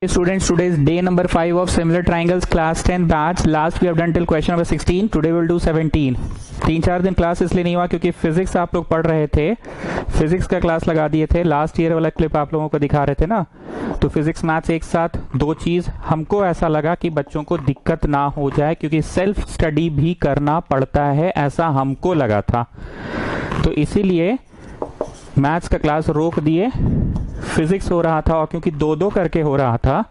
Students, today is day number 5 of similar triangles class 10 batch. Last we have done till question number 16. Today we will do 17. 3-4 दिन class इसलिए नहीं हुआ क्योंकि physics आप लोग पढ़ रहे थे, फिजिक्स का क्लास लगा दिए थे। लास्ट ईयर वाला क्लिप आप लोगों को दिखा रहे थे ना, तो फिजिक्स मैथ्स एक साथ दो चीज हमको ऐसा लगा कि बच्चों को दिक्कत ना हो जाए क्योंकि सेल्फ स्टडी भी करना पड़ता है, ऐसा हमको लगा था। तो इसीलिए मैथ्स का क्लास रोक दिए, फिजिक्स हो रहा था और क्योंकि दो दो करके हो रहा था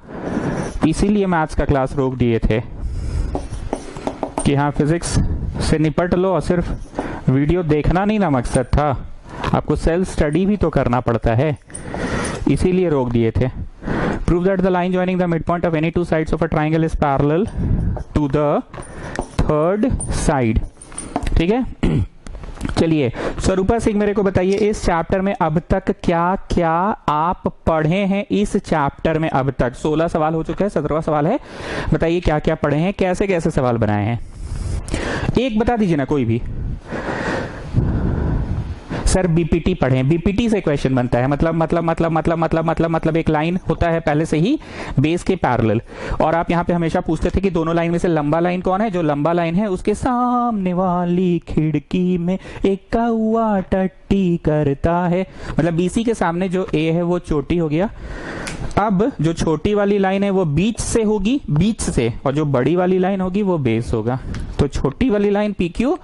इसीलिए मैथ्स का क्लास रोक दिए थे कि हाँ फिजिक्स से निपट लो और सिर्फ वीडियो देखना नहीं ना मकसद था, आपको सेल्फ स्टडी भी तो करना पड़ता है, इसीलिए रोक दिए थे। Prove that the line joining the mid point of any two sides of a triangle is parallel to the third side. ठीक है, चलिए स्वरूपा सिंह मेरे को बताइए इस चैप्टर में अब तक क्या क्या आप पढ़े हैं। इस चैप्टर में अब तक 16 सवाल हो चुके हैं, 17वां सवाल है। बताइए क्या क्या पढ़े हैं, कैसे कैसे सवाल बनाए हैं, एक बता दीजिए ना कोई भी। सर बीपीटी पढ़े, बीपीटी से क्वेश्चन बनता है, मतलब एक लाइन होता है पहले से ही बेस के पैरेलल, और आप यहाँ पे हमेशा पूछते थे कि दोनों लाइन में से लंबा लाइन कौन है, जो लंबा लाइन है उसके सामने वाली खिड़की में एक कौवा टट्टी करता है, मतलब बीसी के सामने जो ए है वो चोटी हो गया। अब जो छोटी वाली लाइन है वो बीच से होगी, बीच से, और जो बड़ी वाली लाइन होगी वो बेस होगा। तो छोटी वाली लाइन पी क्यू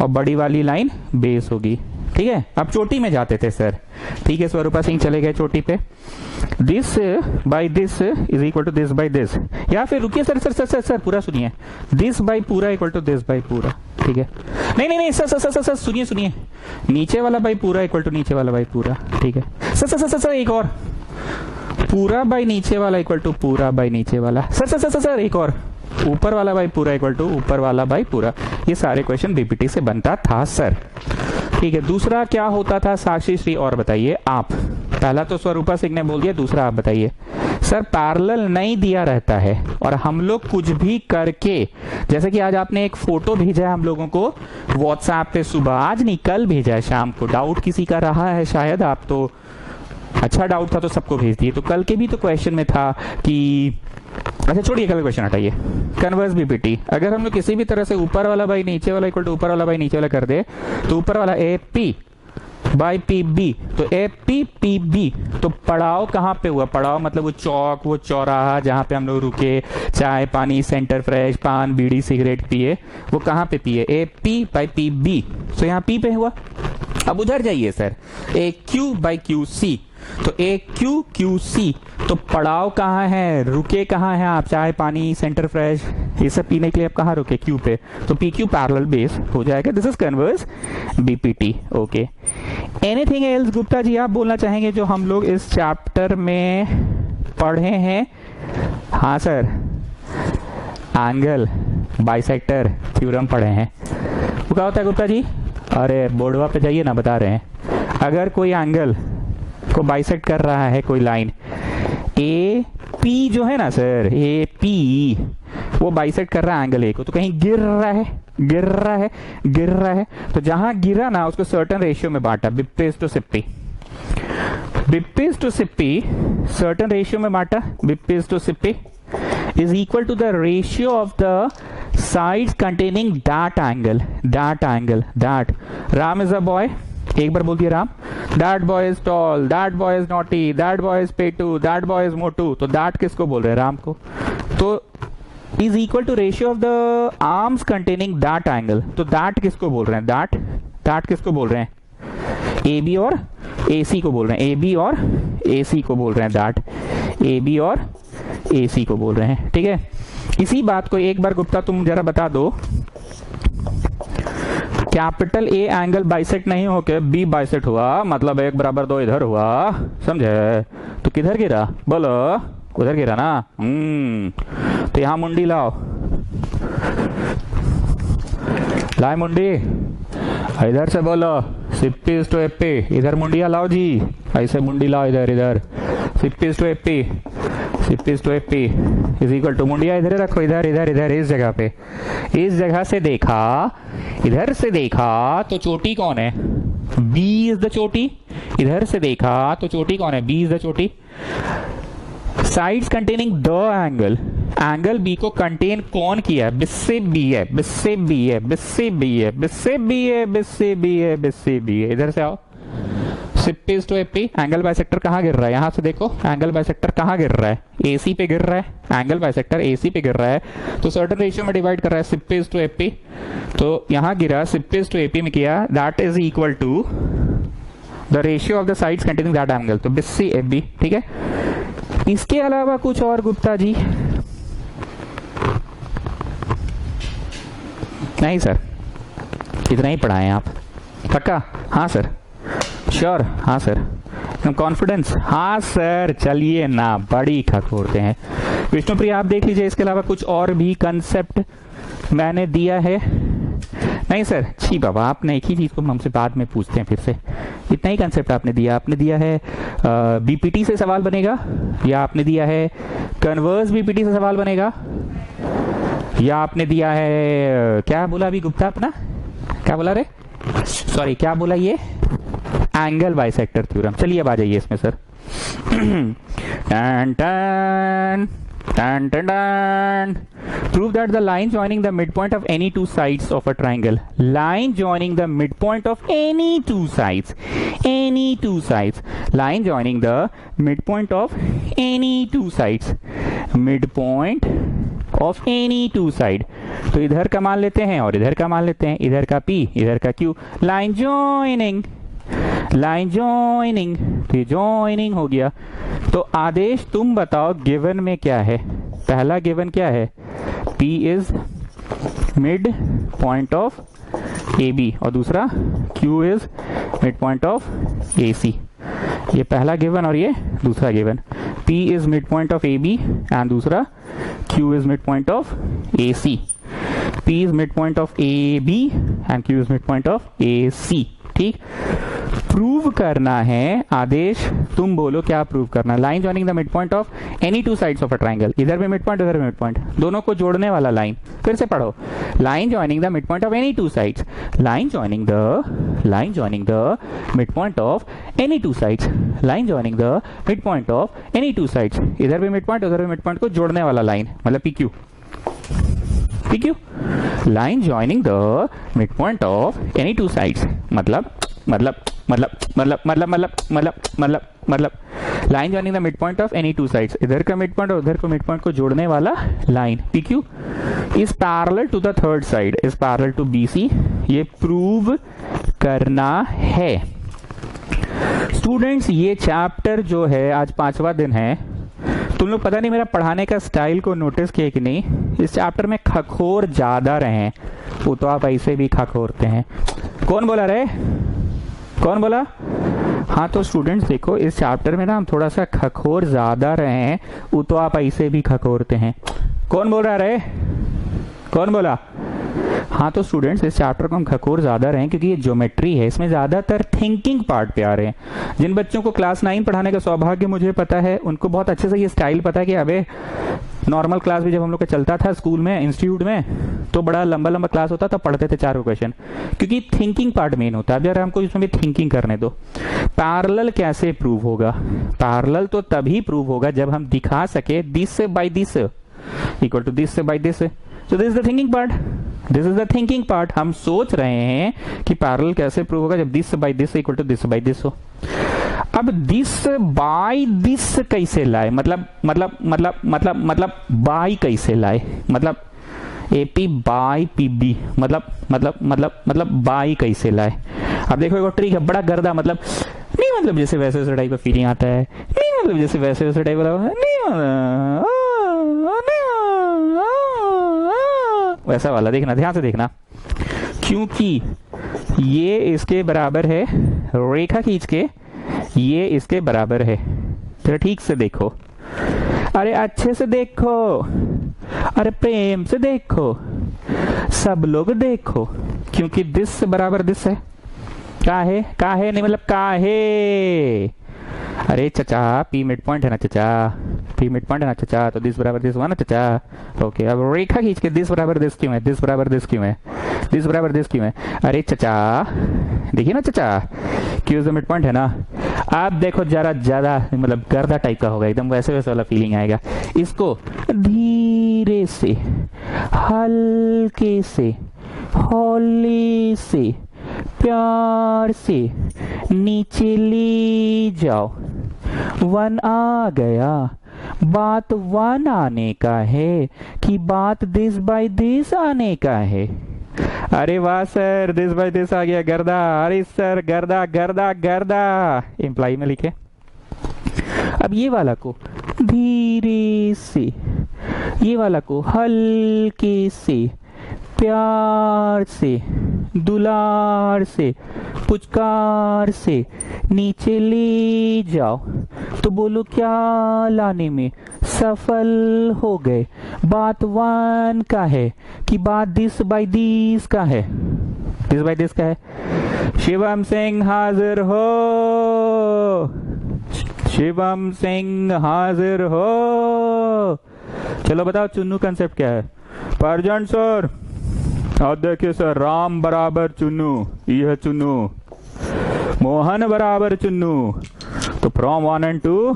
और बड़ी वाली लाइन बेस होगी। ठीक है, अब चोटी में जाते थे सर। ठीक है, स्वरूपा सिंह चले गए चोटी पे। This by this is equal to this by this, या फिर रुकिए sir sir sir sir sir पूरा सुनिए, दिस बाई पूरा इक्वल टू दिस बाई पूरा। ठीक है, नहीं नहीं नहीं सर सर सर सर सुनिए सुनिए, नीचे वाला बाई पूरा इक्वल टू नीचे वाला बाई पूरा। ठीक है सर सर सर सर एक और, पूरा बाई नीचे वाला इक्वल टू पूरा बाई नीचे वाला। सर सर सर सर एक और, ऊपर वाला बाई पूरा इक्वल टू ऊपर वाला बाई पूरा। ये सारे क्वेश्चन बीपीटी से बनता था सर। ठीक है, दूसरा क्या होता था साक्षी श्री, और बताइए आप। पहला तो स्वरूपा सिंह ने बोल दिया, दूसरा आप बताइए। सर पैरेलल नहीं दिया रहता है और हम लोग कुछ भी करके, जैसे कि आज आपने एक फोटो भेजा है हम लोगों को व्हाट्सएप पे सुबह, आज नहीं कल भेजा है शाम को, डाउट किसी का रहा है शायद, आप तो अच्छा डाउट था तो सबको भेज दिए। तो कल के भी तो क्वेश्चन में था कि, अच्छा छोड़िए कल क्वेश्चन हटाइए, कन्वर्स बीपीटी। अगर हम लोग किसी भी तरह से ऊपर वाला बाई नीचे वाला इक्वल टू ऊपर वाला बाई नीचे वाला कर दे, तो ऊपर वाला A P by P B, तो ए पी पी बी, तो पड़ाव कहाँ पे हुआ, पड़ाव मतलब वो चौक, वो चौराहा जहाँ पे हम लोग रुके, चाय पानी सेंटर फ्रेश पान बीड़ी सिगरेट पिए, वो कहाँ पे पिए, A P by P B, तो यहाँ पी पे हुआ। अब उधर जाइए sir, A Q by Q C, तो ए क्यू क्यू सी, तो पड़ाव कहाँ है, रुके कहाँ है आप, चाय पानी सेंटर फ्रेश ये सब पीने के लिए आप कहाँ रुके, क्यू पे, तो पी क्यू पैरेलल बेस हो जाएगा। This is converse BPT. Okay, anything else Gupta ji आप बोलना चाहेंगे जो हम लोग इस चैप्टर में पढ़े हैं। हाँ सर, एंगल बाइसेक्टर थ्योरम पढ़े हैं। वो क्या होता है गुप्ता जी, अरे बोर्डवा पे जाइए ना, बता रहे हैं। अगर कोई एंगल को बाइसेक्ट कर रहा है कोई लाइन, ए पी जो है ना सर, ए पी वो बाइसेक्ट कर रहा है एंगल ए को, तो कहीं गिर रहा है, गिर रहा है, गिर रहा है, तो जहां गिरा ना उसको सर्टेन रेशियो में बांटा, BP is to CP, BP is to CP certain ratio में बांटा, BP is to CP is equal to the ratio of the sides containing that angle, that angle, that Ram is a boy, एक बार बोल दिया Ram, that boy is tall, that boy is naughty, that boy is पेटू, that boy is मोटू, तो that किसको बोल रहे हैं, राम को, तो is equal to ratio of the arms containing that angle, तो that किसको बोल रहे हैं, that किसको बोल रहे हैं, AB और AC को बोल रहे हैं, AB और AC को बोल रहे हैं, that AB और AC को बोल रहे हैं। ठीक है, इसी बात को एक बार गुप्ता तुम जरा बता दो, कैपिटल ए एंगल बाइसेक्ट नहीं होके बी बाइसेक्ट हुआ, मतलब 1 बराबर 2 इधर हुआ, समझे, तो किधर गिरा बोलो, उधर गिरा ना। तो यहां मुंडी लाओ, लाए मुंडी, इधर से बोलो सिप्पी टू एपी, इधर मुंडिया लाओ जी, ऐसे मुंडी लाओ इधर, इधर CP to AP, CP to AP is equal to, मुंडिया इधर रखो, इधर इधर इधर, इस जगह पे, इस जगह से देखा, इधर से देखा तो चोटी कौन है, बी इज द चोटी, इधर से देखा तो चोटी कौन है, बी इज द चोटी। Sides containing the angle, angle B को कंटेन कौन किया है? बिस्से बी है, बिस्से बी है, बिस्से बी है, बिस्से बी है, बिस्से बी है, बिस्से बी है। इधर से आओ, सिप्पीज टू एपी, एंगल बाइसेक्टर कहाँ गिर रहा है? यहां से देखो एंगल बाइसेक्टर कहाँ गिर रहा है? एसी पे गिर रहा है, एंगल बाइसेक्टर एसी पे गिर रहा है, तो सर्टेन रेशियो में डिवाइड कर रहा है सिप्पीज टू एपी, तो यहां गिरा सिप्पीज टू एपी में किया, that is equal to the ratio of the sides containing that angle, तो बिस्सी एबी। ठीक है, इसके अलावा कुछ और गुप्ता जी? नहीं सर, इतना ही पढ़ाएं आप? पक्का? हाँ सर, श्योर? हाँ सर, कॉन्फिडेंस? हाँ सर, चलिए ना, बड़ी खखोरते हैं। विष्णुप्रिया आप देख लीजिए, इसके अलावा कुछ और भी कंसेप्ट मैंने दिया है? नहीं सर, छी बाबा, आपने एक ही चीज को हमसे बाद में पूछते हैं फिर से। इतना ही कंसेप्ट आपने दिया? आपने दिया है बीपीटी से सवाल बनेगा, या आपने दिया है कन्वर्स बीपीटी से सवाल बनेगा, या आपने दिया है क्या बोला अभी गुप्ता अपना? क्या बोला रे? सॉरी, क्या बोला ये? Angle bisector theorem. चलिए अब आ जाइए इसमें सर। टन टन टन टन टन। Prove that the line joining the midpoint of any two sides of a triangle. Line joining the midpoint of any two sides. Any two sides. Line joining the midpoint of any two sides. Midpoint of any two side. तो इधर का मान लेते हैं और इधर का मान लेते हैं, इधर का P, इधर का Q. Line joining. Line joining, तो ये जॉइनिंग हो गया। तो आदेश तुम बताओ गिवन में क्या है? पहला गिवन क्या है? P is mid point of AB और दूसरा Q is mid point of AC। ये पहला गिवन और ये दूसरा given. P is mid point of AB and दूसरा Q is mid point of AC। P is mid point of AB and Q is mid point of AC। ठीक, prove करना है। आदेश तुम बोलो क्या प्रूव करना? Line joining the mid point of any two sides of a triangle. इधर भी mid point, उधर भी मिड पॉइंट, दोनों को जोड़ने वाला लाइन। फिर से पढ़ो, line joining the mid point of any two sides, line joining the mid point of any two sides, line joining the mid point of any two sides. इधर भी मिड पॉइंट, उधर भी मिड पॉइंट को जोड़ने वाला line, मतलब PQ। PQ, line joining the mid point of any two sides, मतलब line joining the mid point of any two sides. इधर का मिड पॉइंट और उधर को मिड पॉइंट को जोड़ने वाला line PQ is parallel to the third side, is parallel to BC। ये प्रूव करना है। स्टूडेंट्स, ये चैप्टर जो है आज 5वां दिन है। तुम लोग पता नहीं मेरा पढ़ाने का स्टाइल को नोटिस किए कि नहीं, इस चैप्टर में खखोर ज्यादा रहे हैं। वो तो आप ऐसे भी खखोरते हैं। कौन बोला रे? कौन बोला? हाँ, तो स्टूडेंट्स देखो, इस चैप्टर में ना हम थोड़ा सा खखोर ज्यादा रहे हैं। वो तो आप ऐसे भी खखोरते हैं। कौन बोल रहा रे? कौन बोला? हाँ, तो स्टूडेंट्स इस चैप्टर को हम खखोर ज्यादा रहे हैं क्योंकि ये ज्योमेट्री है, इसमें ज्यादातर थिंकिंग पार्ट पे आ रहे हैं। जिन बच्चों को क्लास 9 पढ़ाने का सौभाग्य मुझे पता है, उनको बहुत अच्छे से ये स्टाइल पता है कि अबे नॉर्मल क्लास भी जब हम लोग का चलता था स्कूल में, इंस्टीट्यूट में, तो बड़ा लंबा लंबा क्लास होता था, पढ़ते थे 4 क्वेश्चन, क्योंकि थिंकिंग पार्ट मेन होता है। अब यार हमको इसमें भी थिंकिंग करने दो। पैरेलल कैसे प्रूव होगा? पैरेलल तो तभी प्रूव होगा जब हम दिखा सके this by this equal to this by this. So this is the thinking part. This is the thinking part. हम सोच रहे हैं कि पैरेलल कैसे प्रूव होगा जब this by this equal to this by this हो। अब दिस बाय दिस कैसे लाए? मतलब बाय कैसे लाए? मतलब AP बाय PB, मतलब बाय कैसे लाए? अब देखो एक ट्रिक है, बड़ा गर्दा, मतलब नहीं, मतलब जैसे वैसे वैसे टाइप का फीलिंग आता है, नहीं मतलब जैसे वैसे वैसे टाइप वाला, नहीं वैसा वाला। देखना, ध्यान से देखना, क्योंकि ये इसके बराबर है, रेखा खींच के ये इसके बराबर है। तो ठीक से देखो, अरे अच्छे से देखो, अरे प्रेम से देखो, सब लोग देखो, क्योंकि दिस बराबर दिस है। काहे? काहे नहीं, मतलब काहे? अरे चचा, P मिड पॉइंट है ना चचा, P मिड पॉइंट है ना चचा, तो दिस बराबर दिस हुआ ना चचा। ओके, अब रेखा खींच के दिस बराबर दिस क्यों है? दिस बराबर दिस क्यों है? दिस बराबर दिस क्यों है? अरे चचा, देखिए ना चचा, Q is the mid point है ना। आप देखो जरा ज्यादा मतलब गर्दा टाइप का होगा, एकदम वैसे वैसे वाला फीलिंग आएगा। इसको धीरे से, हल्के से, हौले से, प्यार से नीचे ले जाओ। 1 आ गया। बात 1 आने का है कि बात दिस बाय दिस आने का है? अरे वाह सर, दिस बाय दिस आ गया गर्दा। अरे सर गर्दा गर्दा गर्दा इम्प्लाई में लिखे। अब ये वाला को धीरे से, ये वाला को हल्के से, प्यार से, दुलार से, पुचकार से नीचे ले जाओ। तो बोलो क्या लाने में सफल हो गए? बात 1 का है कि बात दिस बाय दिस का है? दिस बाय दिस का है। शिवम सिंह हाजिर हो, शिवम सिंह हाजिर हो। चलो बताओ चुन्नू कंसेप्ट क्या है? परजन सर। और देखिए सर, राम बराबर चुन्नू, ये है चुन्नू। मोहन बराबर चुन्नू। तो फ्रॉम 1 and 2।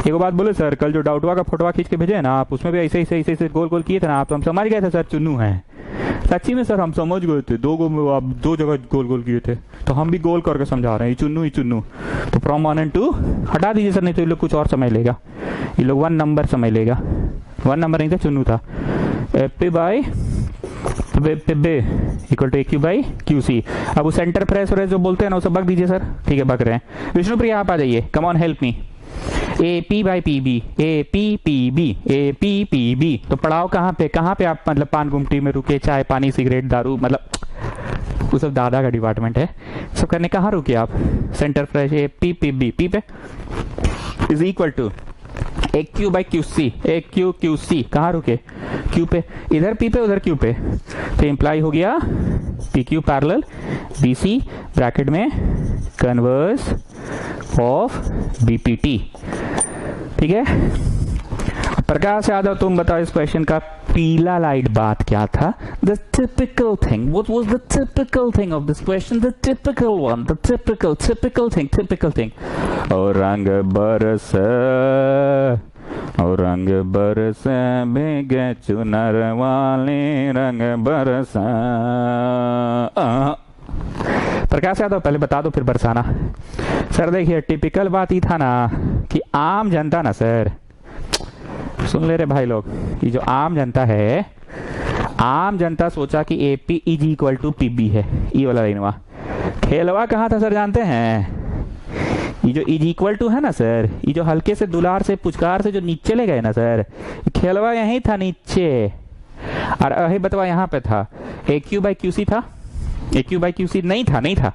एक बात बोले सर, कल जो डाउटवा का फोटोवा खींच के भेजे ना आप, उसमें भी ऐसे ऐसे गोल गोल किए थे ना आप, तो हम समझ गए थे सर चुन्नू है। सच्ची में सर हम समझ गए थे, आप 2 जगह गोल गोल किए थे, तो हम भी गोल करके समझा रहे हैं, चुन्नू ही चुन्नू। तो फ्रॉम 1 and 2 हटा दीजिए सर, नहीं तो ये लोग कुछ और समझ लेगा, ये लोग 1 नंबर समझ लेगा। 1 नंबर नहीं था, चुन्नू था। AP by equal to AQ by QC। अब वो सेंटर प्रेस और जो बोलते हैं ना, उसे बक दीजिए सर। ठीक है, बक रहे हैं। विष्णुप्रिया आप आ जाइए, come on help me. AP by PB, APPB, APPB। तो पढ़ाओ कहाँ पे आप मतलब पान गुमटी में रुके, चाय पानी सिगरेट दारू, मतलब वो सब दादा का डिपार्टमेंट है, सब करने कहाँ रुके आप? सेंटर प्रेस APPB, P पे is equal to AQ by QC, AQ QC कहाँ रुके? Q पे, इधर P पे उधर Q पे। तो इम्प्लाई हो गया PQ पैरेलल BC ब्रैकेट में कन्वर्स ऑफ BPT। ठीक है, प्रकाश यादव तुम बताओ इस क्वेश्चन का पीला लाइट बात क्या था? The typical thing. What was the typical thing of this question? The typical one. The typical thing. और रंग बरस, और रंग बरस भीगे चुनर वाले रंग बरस। प्रकाश यादव पहले बता दो फिर बरसाना। सर देखिए, टिपिकल बात ही था ना कि आम जनता ना सर, सुन ले रहे भाई लोग, ये जो आम जनता है, आम जनता सोचा कि AP is equal to PB है, ये वाला लाइनवा। खेलवा कहाँ था सर जानते हैं? ये जो इज इक्वल टू है ना सर, ये जो हल्के से दुलार से पुचकार से जो नीचे ले गए ना सर, खेलवा यही था नीचे, और अही बतवा यहाँ पे था। AQ बाई QC था, AQ बाई QC नहीं था,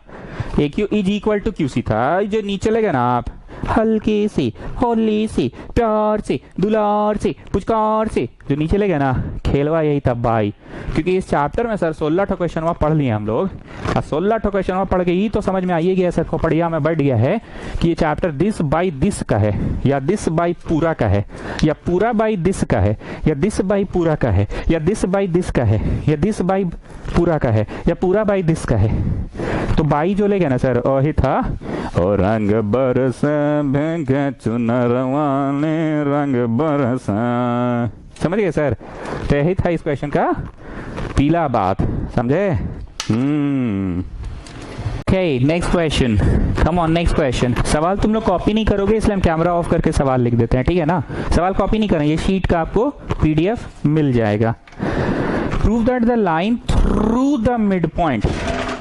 AQ is equal to QC था। जो नीचे ले गए ना आप, हल्के से, हौले से, प्यार से, दुलार से, पुचकार से, जो नीचे ले गए ना, खेलवा यही था भाई। क्योंकि इस चैप्टर में सर 16 ठो क्वेश्चन पढ़ लिए हम लोग, और 16 ठो क्वेश्चन पढ़ के ही तो समझ में आइए गया सर, खोपड़िया में बैठ गया है कि ये चैप्टर दिस बाई दिस का है, या दिस बाई पूरा का है, या पूरा बाई दिस का है, या दिस बाई पूरा का है, या दिस बाई दिस का है, या दिस बाई पूरा का है, या पूरा बाई दिस का है। तो बाई जो ले गया ना सर, वही था और रंग बरस भीगे चुनर वाले रंग बरस। समझ गए सर? तो यही था इस क्वेश्चन का पीला बात, समझे? Okay, next question, come on next question. सवाल तुम लोग कॉपी नहीं करोगे, इसलिए हम कैमरा ऑफ करके सवाल लिख देते हैं, ठीक है ना? सवाल कॉपी नहीं करें, ये शीट का आपको PDF मिल जाएगा। Prove that the line through the mid point,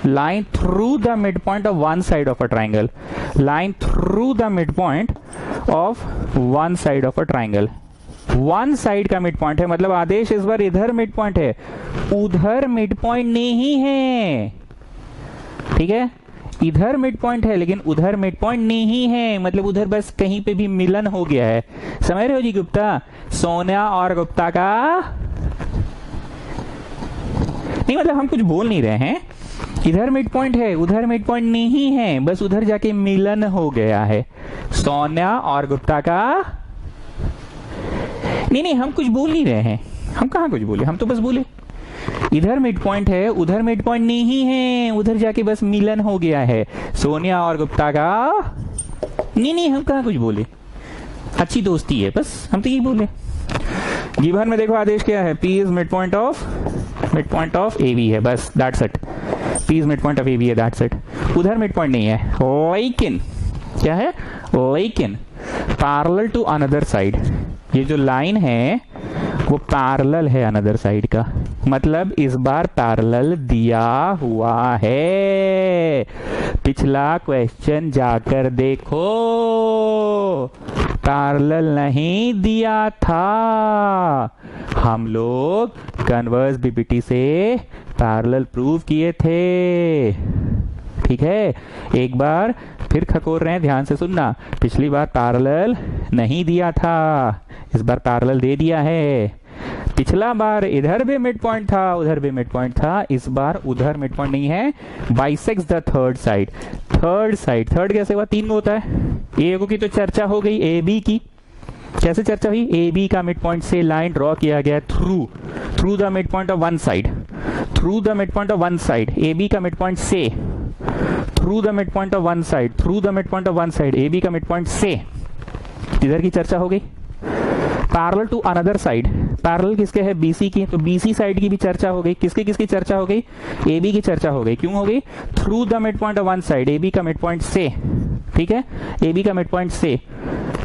line through the midpoint of one side of a triangle, line through the midpoint of one side of a triangle। One side का mid point है, मतलब आदेश इस बार इधर mid point है, उधर mid point नहीं है। ठीक है, इधर मिड पॉइंट है लेकिन उधर मिड पॉइंट नहीं है, मतलब उधर बस कहीं पे भी मिलन हो गया है। समझ रहे हो जी गुप्ता? सोनिया और गुप्ता का नहीं, मतलब हम कुछ बोल नहीं रहे हैं, इधर मिड पॉइंट है उधर मिड पॉइंट नहीं है, बस उधर जाके मिलन हो गया है सोनिया और गुप्ता का। नहीं, हम कुछ बोल नहीं रहे हैं, हम कहाँ कुछ बोले, हम तो बस बोले इधर मिड पॉइंट है उधर मिड पॉइंट नहीं है, उधर जाके बस मिलन हो गया है सोनिया और गुप्ता का नहीं हम कहाँ कुछ बोले, अच्छी दोस्ती है बस, हम तो यही बोले। गिवन में देखो आदेश क्या है, P is mid point of AB है, बस that's it. P is mid point of AB है, दैट्स इट। उधर मिड पॉइंट नहीं है, लेकिन क्या है, लेकिन पैरेलल टू अनदर साइड, ये जो लाइन है वो पैरेलल है अनदर साइड का, मतलब इस बार पैरेलल दिया हुआ है। पिछला क्वेश्चन जाकर देखो, पैरेलल नहीं दिया था। हम लोग कन्वर्स बीपीटी से पैरेलल प्रूव किए थे, ठीक है। एक बार फिर खकोर रहे हैं, ध्यान से सुनना। पिछली बार पैरेलल नहीं दिया था, इस बार पैरेलल दे दिया है। पिछला बार इधर भी मिड पॉइंट था, उधर भी मिड पॉइंट था, इस बार उधर मिड पॉइंट नहीं है। Bisects the third side, third कैसे हुआ, 3 में होता है। ए की तो चर्चा हो गई, ए बी की कैसे चर्चा हुई, ए बी का मिड पॉइंट से लाइन ड्रॉ किया गया through the mid point of one side, through the mid point of one side, A B का मिड पॉइंट से, through the mid point of one side, through the mid point of one side, A B का mid point से, इधर की चर्चा हो गई। Parallel to another side, parallel किसके है, बीसी की, तो बीसी साइड की भी चर्चा हो गई। किसकी चर्चा हो गई, एबी की चर्चा हो गई। क्यों हो गई, through the mid point of one side, AB का मिड पॉइंट से, ठीक है, एबी का मिड पॉइंट से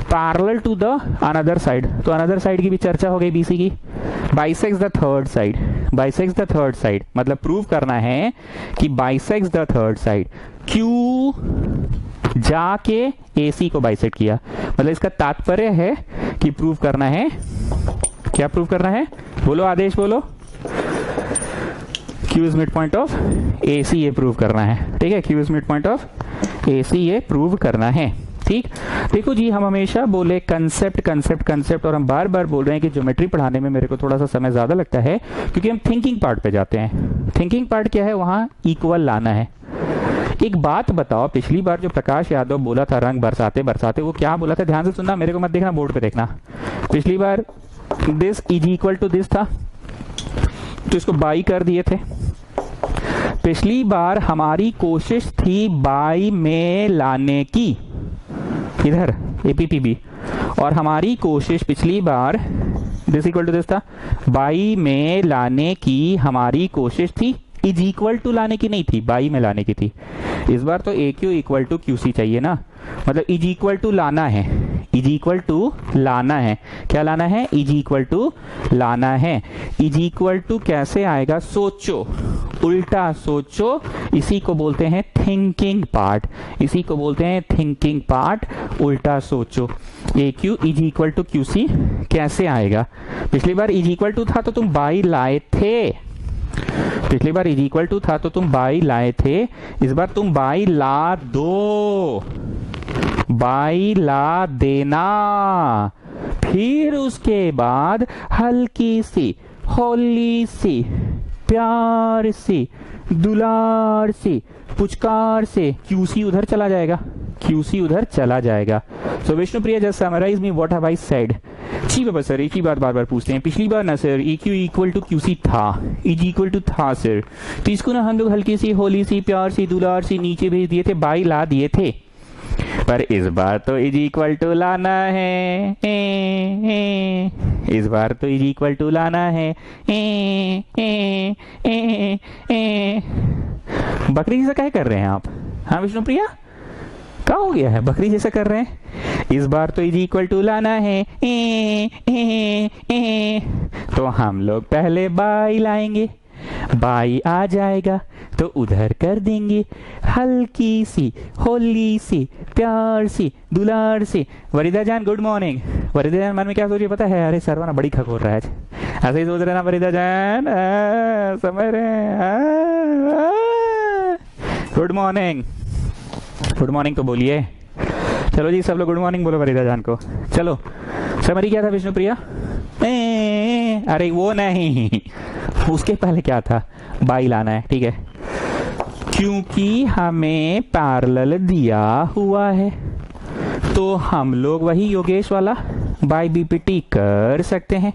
parallel to the another side, तो अनदर साइड की भी चर्चा हो गई बीसी की। Bisects the third side, bisects the third side मतलब प्रूव करना है कि bisects the third side, Q जाके AC को बाइसेक्ट किया, मतलब इसका तात्पर्य है कि प्रूव करना है, क्या प्रूव करना है, बोलो आदेश बोलो, Q is mid point of AC, ये प्रूव करना है, ठीक है। Q is mid point of AC, ये प्रूव करना है, ठीक। देखो जी, हम हमेशा बोले कंसेप्ट और हम बार बार बोल रहे हैं कि ज्योमेट्री पढ़ाने में मेरे को थोड़ा सा समय ज्यादा लगता है, क्योंकि हम थिंकिंग पार्ट पे जाते हैं। थिंकिंग पार्ट क्या है, वहां इक्वल लाना है। एक बात बताओ, पिछली बार जो प्रकाश यादव बोला था रंग बरसाते बरसाते, वो क्या बोला था, ध्यान से सुनना, मेरे को मत देखना, बोर्ड पे देखना। पिछली बार this is equal to this था, तो इसको बाई कर दिए थे। पिछली बार हमारी कोशिश थी बाई में लाने की, इधर एपीपीबी, और हमारी कोशिश पिछली बार दिस इक्वल टू दिस था, बाई में लाने की हमारी कोशिश थी, इज इक्वल टू लाने की नहीं थी, बाई में लाने की थी। इस बार तो A Q equal to Q C चाहिए ना, मतलब इज इक्वल टू लाना है, इज इक्वल टू लाना है, क्या लाना है, इज इक्वल टू लाना है। इज इक्वल टू कैसे आएगा, सोचो, उल्टा सोचो, इसी को बोलते हैं थिंकिंग पार्ट, इसी को बोलते हैं थिंकिंग पार्ट, उल्टा सोचो। A Q is equal to Q C कैसे आएगा, पिछली बार इज इक्वल टू था तो तुम बाई लाए थे, पिछली बार इज इक्वल टू था तो तुम बाई लाए थे, इस बार तुम बाई ला दो, बाई ला देना, फिर उसके बाद हल्की सी, होली सी, प्यार सी, दुलार सी, पुचकार से क्यूसी उधर चला जाएगा, क्यूसी उधर चला जाएगा। So Vishnupriya just summarise me what have I said. जी बाबा सर, एक ही बात बार बार पूछते हैं, पिछली बार ना sir A Q equal to Q C था, इज इक्वल टू था सर, तो इसको ना हम लोग हल्की सी, होली सी, प्यार सी, दुलार सी नीचे भेज दिए थे, बाई ला दिए थे, पर इस बार तो इज इक्वल टू लाना है, इस बार तो इज इक्वल टू लाना है, बकरी जैसा क्या कर रहे हैं आप, हाँ विष्णुप्रिया, क्या हो गया है, बकरी जैसा कर रहे हैं, इस बार तो इज इक्वल टू लाना है, तो हम लोग पहले बाई लाएंगे, बाई आ जाएगा तो उधर कर देंगे हल्की सी, होली सी, प्यार सी, दुलार सी। वरीदा जान गुड मॉर्निंग। वरीदा जान मन में क्या सोच रही पता है, अरे सरवाना बड़ी खक हो रहा है, ऐसे ही सोच रहे ना वरीदा जान, समझ रहे, गुड मॉर्निंग, गुड मॉर्निंग तो बोलिए, चलो जी सब लोग गुड मॉर्निंग बोलो वरीदा जान को। चलो समरी क्या था विष्णुप्रिया, अरे वो नहीं, उसके पहले क्या था, बाई लाना है, ठीक है, क्योंकि हमें पैरेलल दिया हुआ है तो हम लोग वही योगेश वाला बाई बीपीटी कर सकते हैं,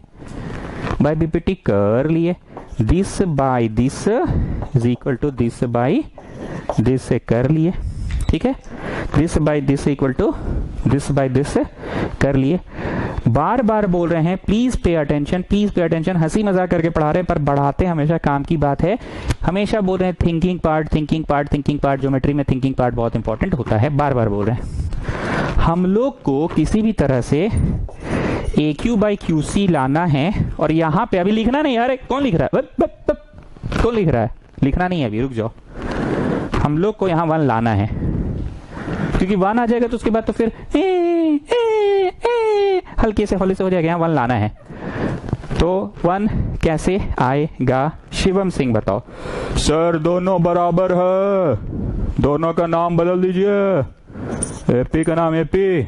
बाई बीपीटी कर लिए, this by this is equal to this by this से कर लिए, ठीक है। This by this equal to this by this कर लिए। बार बार बोल रहे हैं please pay attention, please pay attention. हंसी मजाक करके पढ़ा रहे हैं पर बढ़ाते हमेशा काम की बात है। हमेशा बोल रहे हैं thinking part, thinking part, thinking part. Geometry में थिंकिंग पार्ट बहुत इंपॉर्टेंट होता है, बार बार बोल रहे हैं। हम लोग को किसी भी तरह से ए क्यू बाई क्यू सी लाना है, और यहाँ पे अभी लिखना नहीं। अरे कौन लिख रहा है, कौन लिख रहा है? लिखना नहीं है अभी, रुक जाओ। हम लोग को यहाँ 1 लाना है, क्योंकि 1 आ जाएगा तो उसके बाद तो फिर हल्के से हौले से हो जाएगा। यहाँ 1 लाना है, तो 1 कैसे आएगा? शिवम सिंह बताओ। सर दोनों बराबर है, दोनों का नाम बदल दीजिए। एपी का नाम एपी,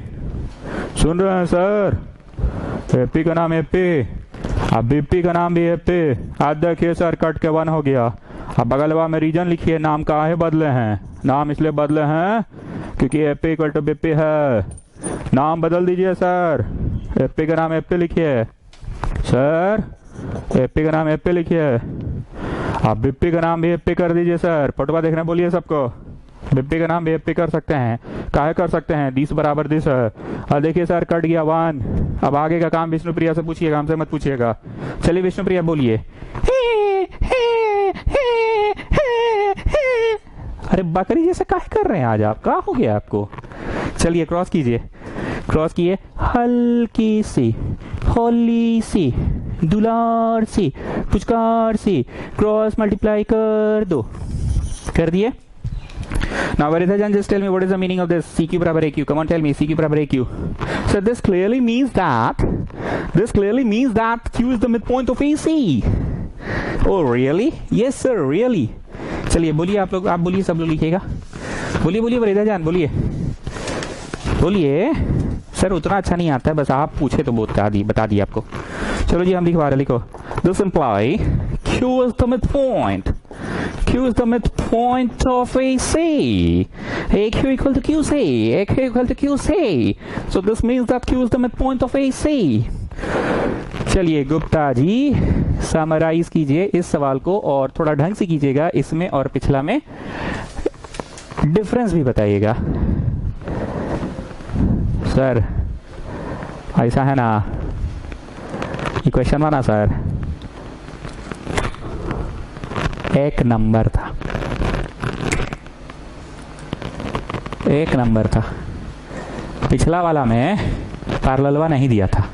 सुन रहे हैं सर? एपी का नाम एपी, अब बीपी का नाम भी एपी। आज देखिए सर कट के 1 हो गया। अब बगलवा में रीजन लिखिए, नाम काहे बदले हैं? नाम इसलिए बदले हैं क्योंकि एपी इक्वल टू बीपी है। नाम बदल दीजिए सर, एपी का नाम एपी लिखिए। सर एपी का नाम एपी लिखिए, अब बीपी का नाम भी एपी कर दीजिए सर। पटवा देखने बोलिए सबको, बीपी का नाम भी एपी कर सकते हैं। काहे कर सकते हैं? दिस बराबर दिस है। और देखिए सर कट गया 1। अब आगे का काम विष्णुप्रिया से पूछिएगा, हमसे मत पूछिएगा। चलिए विष्णुप्रिया बोलिए। अरे बकरी जैसे काहे कर रहे हैं आज आप? क्या हो गया आपको? चलिए क्रॉस कीजिए, क्रॉस किए। हल्की सी, होली सी, दुलार सी, पुचकार सी, क्रॉस मल्टीप्लाई कर दो। कर दिए। Now Varidhajan, just tell me what is the meaning of this CQ बराबर AQ? Come on, tell me CQ बराबर AQ. So this clearly means that Q is the midpoint of AC. Oh really? Yes sir, really. चलिए बोलिए आप लोग, आप बोलिए, सब लोग लिखिएगा। बोलिए बोलिए वरिदाजान बोलिए, बोलिए। सर उतना अच्छा नहीं आता है, बस आप पूछे तो बता दी आपको। चलो जी हम लिखवा रहे, लिखो। This imply Q is the midpoint. Q is the midpoint of AC. AQ equal to QC. AQ equal to QC. So this means that Q is the midpoint of AC. चलिए गुप्ता जी समराइज कीजिए इस सवाल को और थोड़ा ढंग से कीजिएगा, इसमें और पिछला में डिफरेंस भी बताइएगा। सर ऐसा है ना, ये क्वेश्चन माना सर 1 नंबर था, 1 नंबर था। पिछला वाला में पैरेललवा नहीं दिया था,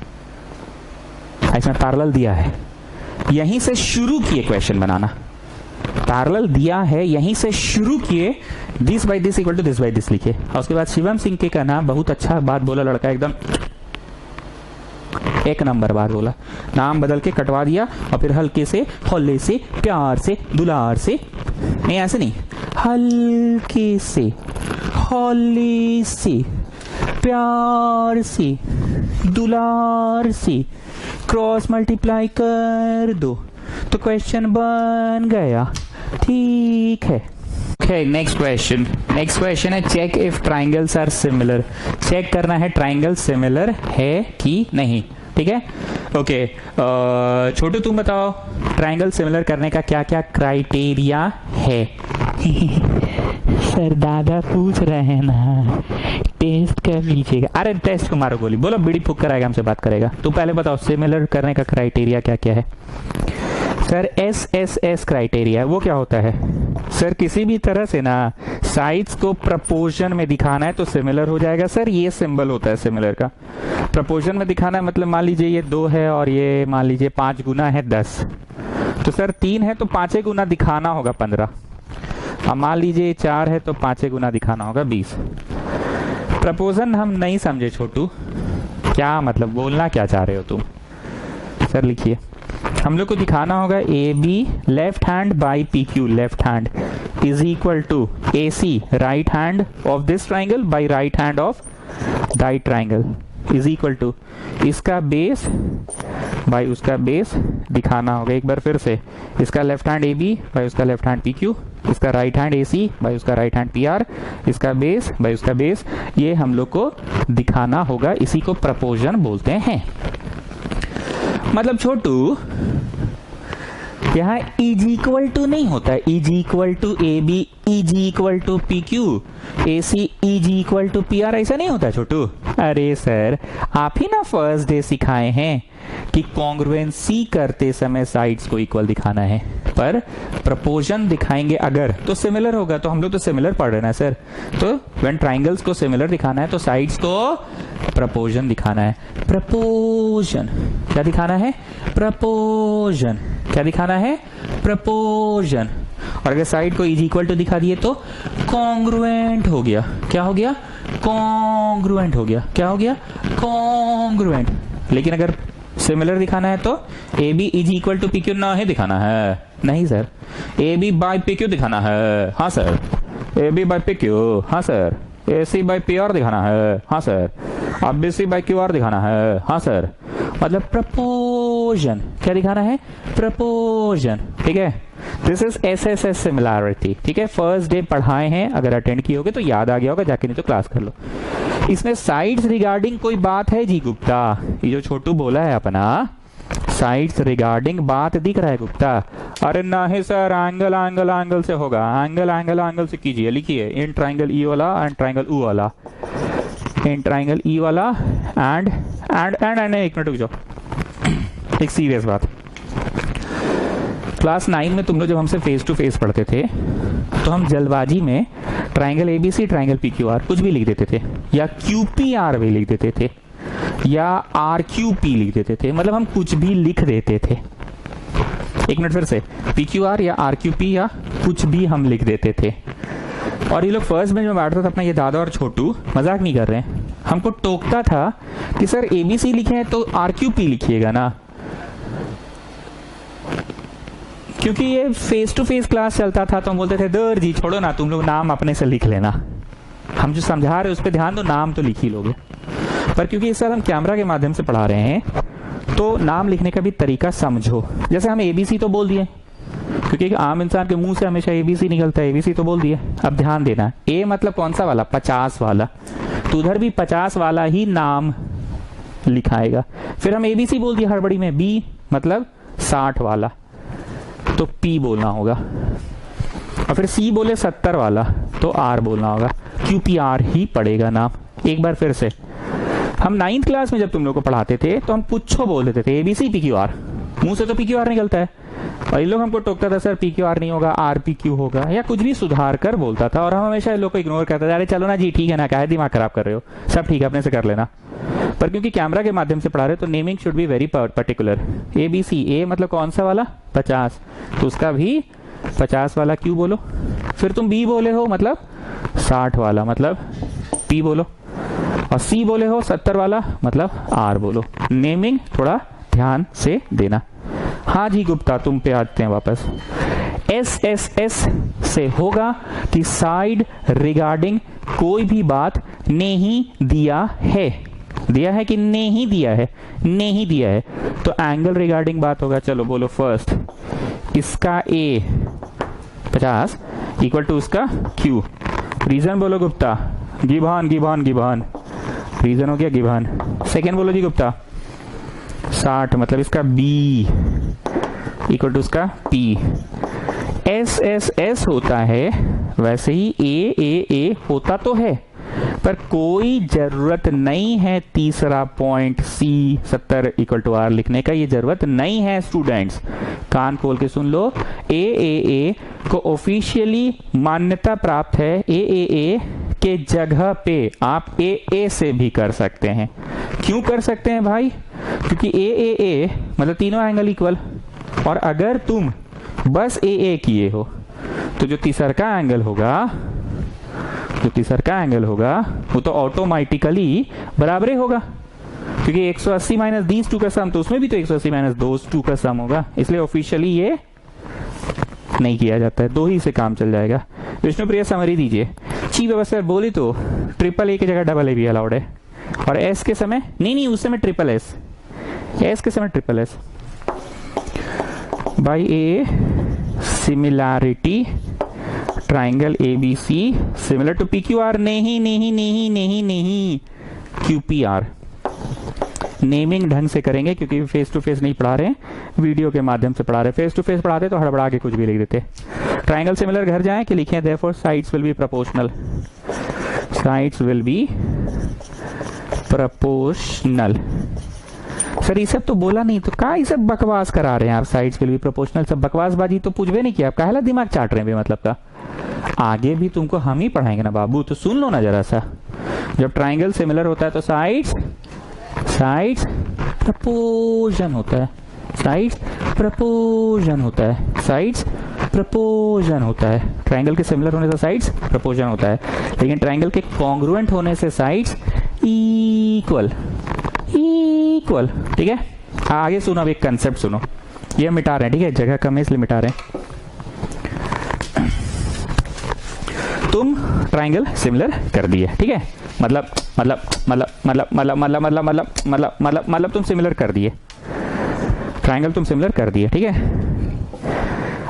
इसमें पैरेलल दिया है। यहीं से शुरू किए क्वेश्चन बनाना, पैरेलल दिया है, यहीं से शुरू किए। This by this equal to this by this लिखे, और उसके बाद शिवम सिंह के का नाम बहुत अच्छा बात बोला लड़का, एकदम 1 नंबर बात बोला। नाम बदल के कटवा दिया और फिर हल्के से, हौले से, प्यार से, दुलार से, नहीं ऐसे नहीं, हल्के से, हौले से, प्यार से, दुलार से क्रॉस मल्टीप्लाई कर दो तो क्वेश्चन बन गया। ठीक है। Okay, next question है check if triangles are similar. Check करना है ट्राइंगल सिमिलर है कि नहीं। ठीक है, ओके। छोटू तुम बताओ ट्राइंगल सिमिलर करने का क्या क्या क्राइटेरिया है? सर दादा पूछ रहे हैं ना, टेस्ट कर लीजिएगा। अरे टेस्ट को मारो गोली, बोलो बीड़ी फूक कर आएगा, हमसे बात करेगा। तो पहले बताओ सिमिलर करने का क्राइटेरिया क्या क्या है? सर SSS क्राइटेरिया, वो क्या होता है? सर किसी भी तरह से ना साइड्स को प्रपोर्शन में दिखाना है तो सिमिलर हो जाएगा। सर ये सिंबल होता है सिमिलर का, प्रपोर्शन में दिखाना है। मतलब मान लीजिए ये 2 है और ये मान लीजिए 5 गुना है 10, तो सर 3 है तो 5 गुना दिखाना होगा 15। अब मान लीजिए 4 है तो 5 गुना दिखाना होगा 20। प्रपोजन हम नहीं समझे छोटू, क्या मतलब बोलना क्या चाह रहे हो तुम? सर लिखिए, हम लोग को दिखाना होगा AB left hand by PQ left hand is equal to AC right hand of this triangle by right hand of right triangle is equal to इसका बेस बाई उसका बेस दिखाना होगा। एक बार फिर से, इसका लेफ्ट हैंड AB बाई उसका लेफ्ट हैंड PQ, इसका राइट हैंड AC बाई उसका राइट हैंड PR, इसका बेस बाई उसका बेस, ये हम लोग को दिखाना होगा। इसी को प्रपोजन बोलते हैं। मतलब छोटू यहाँ इज इक्वल टू नहीं होता है, is equal to A B, is equal to P Q, A C is equal to P R, ऐसा नहीं होता छोटू। अरे सर आप ही ना फर्स्ट डे सिखाए हैं कि कॉन्ग्रुएंसी करते समय साइड्स को इक्वल दिखाना है, पर प्रपोजन दिखाएंगे अगर तो सिमिलर होगा। तो हम लोग तो सिमिलर पढ़ रहे हैं सर, तो व्हेन ट्राइंगल्स को सिमिलर दिखाना है तो साइड्स को प्रपोजन दिखाना है। प्रपोजन क्या दिखाना है? प्रपोजन क्या दिखाना है? प्रपोजन। और अगर साइड को इज इक्वल टू दिखा दिए तो कॉन्ग्रुएंट हो गया। क्या हो गया? कॉन्ग्रुएंट हो गया। क्या हो गया? कॉन्ग्रुएंट। लेकिन अगर सिमिलर दिखाना है तो A B is equal to P Q ना है दिखाना है, नहीं sir, A B by P Q दिखाना है। हाँ sir, A B by P Q, हाँ sir, A C by P R दिखाना है। हाँ सर, अब B C by Q R दिखाना है। हाँ सर, मतलब प्रपोजन क्या दिखाना है? प्रपोजन। ठीक है, दिस इज एसएसएस सिमिलैरिटी। ठीक है, फर्स्ट डे पढ़ाए हैं, अगर अटेंड किए होगे तो याद आ गया होगा, जाके नहीं तो क्लास कर लो। इसमें साइड्स रिगार्डिंग कोई बात है जी गुप्ता? ये जो छोटू बोला है अपना साइड्स रिगार्डिंग बात दिख रहा है गुप्ता? अरे नहीं सर, एंगल एंगल एंगल से होगा, एंगल एंगल एंगल से कीजिए। लिखिए इन ट्राइंगल ई वाला एंड ट्राइंगल ऊ वाला, इन ट्राइंगल ई वाला एंड एक मिनट रुक जाओ, एक सीरियस बात। क्लास 9 में तुम लोग जब हमसे फेस टू फेस पढ़ते थे तो हम जल्दबाजी में triangle ABC, triangle P Q R कुछ भी लिख देते थे, या क्यू पी आर भी लिख देते थे, या आर क्यू पी लिख देते थे, मतलब हम कुछ भी लिख देते थे। एक मिनट फिर से, पी क्यू आर या आर क्यू पी या कुछ भी हम लिख देते थे। और ये लोग फर्स्ट बेंच में बैठता था अपना, ये दादा और छोटू, मजाक नहीं कर रहे हैं, हमको टोकता था कि सर एबीसी लिखे हैं तो आर क्यू पी लिखिएगा ना, क्योंकि ये फेस टू फेस क्लास चलता था। तो हम बोलते थे दर जी छोड़ो ना, तुम लोग नाम अपने से लिख लेना, हम जो समझा रहे उस पर ध्यान दो, नाम तो लिख ही लोगे। पर क्योंकि इस साल हम कैमरा के माध्यम से पढ़ा रहे हैं तो नाम लिखने का भी तरीका समझो। जैसे हम एबीसी तो बोल दिए, क्योंकि एक आम इंसान के मुंह से हमेशा एबीसी निकलता है, एबीसी तो बोल दिए। अब ध्यान देना, ए मतलब कौन सा वाला? 50 वाला, तो उधर भी 50 वाला ही नाम लिखाएगा। फिर हम एबीसी बोल दिए हड़बड़ी में, बी मतलब 60 वाला, तो पी बोलना होगा। और फिर सी बोले 70 वाला तो आर बोलना होगा, क्यू पी आर ही पड़ेगा नाम। एक बार फिर से, हम 9th क्लास में जब तुम लोग को पढ़ाते थे तो हम पुच्छो बोल देते थे, एबीसी पी क्यू आर, मुंह से तो पी क्यू आर निकलता है, और ये लोग हमको टोकता था सर पी क्यू आर नहीं होगा, आर पी क्यू होगा, या कुछ भी सुधार कर बोलता था। और हम हमेशा इन लोग को इग्नोर करते थे, अरे चलो ना जी ठीक है ना, क्या है दिमाग खराब कर रहे हो, सब ठीक है अपने से कर लेना। पर क्योंकि कैमरा के माध्यम से पढ़ा रहे तो naming should be very particular. A B C, A मतलब कौन सा वाला? 50, तो उसका भी 50 वाला क्यू बोलो। फिर तुम बी बोले हो मतलब 60 वाला, मतलब पी बोलो। और सी बोले हो 70 वाला, मतलब आर बोलो। नेमिंग थोड़ा ध्यान से देना। हाँ जी गुप्ता, तुम पे आते हैं वापस। एस एस एस से होगा कि साइड रिगार्डिंग कोई भी बात नहीं दिया है। दिया है कि नहीं दिया है? नहीं दिया है, तो एंगल रिगार्डिंग बात होगा। चलो बोलो फर्स्ट, इसका ए 50 इक्वल टू उसका क्यू। रीजन बोलो गुप्ता? गिभान गिभान गिभान, रीजन हो गया गिभान। सेकेंड बोलो जी गुप्ता? 60 मतलब इसका बी इक्वल टू उसका पी। एस एस एस होता है, वैसे ही ए होता तो है, पर कोई जरूरत नहीं है तीसरा point C 70 equal to R लिखने का, ये जरूरत नहीं है स्टूडेंट्स। कान खोल के सुन लो, ए को ऑफिशियली मान्यता प्राप्त है। ए के जगह पे आप ए से भी कर सकते हैं। क्यों कर सकते हैं भाई? क्योंकि ए मतलब तीनों एंगल इक्वल, और अगर तुम बस ए किए हो तो जो तीसरा एंगल होगा वो तो ऑटोमेटिकली बराबर होगा, क्योंकि 180 माइनस दीज टू का सम, तो उसमें भी तो 180 माइनस दोज टू का सम होगा। इसलिए ऑफिशियली ये नहीं किया जाता है, दो ही से काम चल जाएगा। विष्णुप्रिया समरी दीजिए। चीफ व्यवस्था बोली तो ट्रिपल ए की जगह डबल ए भी अलाउड है, और एस के समय नहीं उस समय ट्रिपल एस के समय triple S by A similarity triangle ABC similar to PQR। नहीं QPR। नेमिंग ढंग से करेंगे क्योंकि फेस टू फेस नहीं पढ़ा रहे हैं, वीडियो के माध्यम से पढ़ा रहे हैं। फेस टू फेस पढ़ाते तो हड़बड़ा के कुछ भी लिख देते। ट्राइंगल सिमिलर घर जाएं कि लिखें therefore sides will be proportional, sides will be proportional. Sir ये सब तो बोला नहीं तो का ये सब बकवास करा रहे हैं आप, साइड्स विल बी प्रोपोर्शनल, सब बकवासबाजी तो पूछवे नहीं किया आप, काहेला दिमाग चाट रहे हैं बेमतलब का। आगे भी तुमको हम ही पढ़ाएंगे ना बाबू, तो सुन लो ना जरा सा। जब ट्राइंगल सिमिलर होता है तो साइड्स प्रपोर्शन होता है, साइड्स प्रपोर्शन होता है, साइड्स प्रपोर्शन होता है। ट्राइंगल के सिमिलर होने से साइड्स प्रपोर्शन होता है, लेकिन ट्राइंगल के कॉन्ग्रुएंट होने से साइड्स इक्वल। ठीक है, आगे सुनो, अब एक कंसेप्ट सुनो, ये मिटा रहे हैं, ठीक है, जगह कम है इसलिए मिटा रहे हैं। तुम ट्राइंगल सिमिलर कर दिए, ठीक है, मतलब तुम सिमिलर कर दिए, ट्राइंगल तुम सिमिलर कर दिए, ठीक है।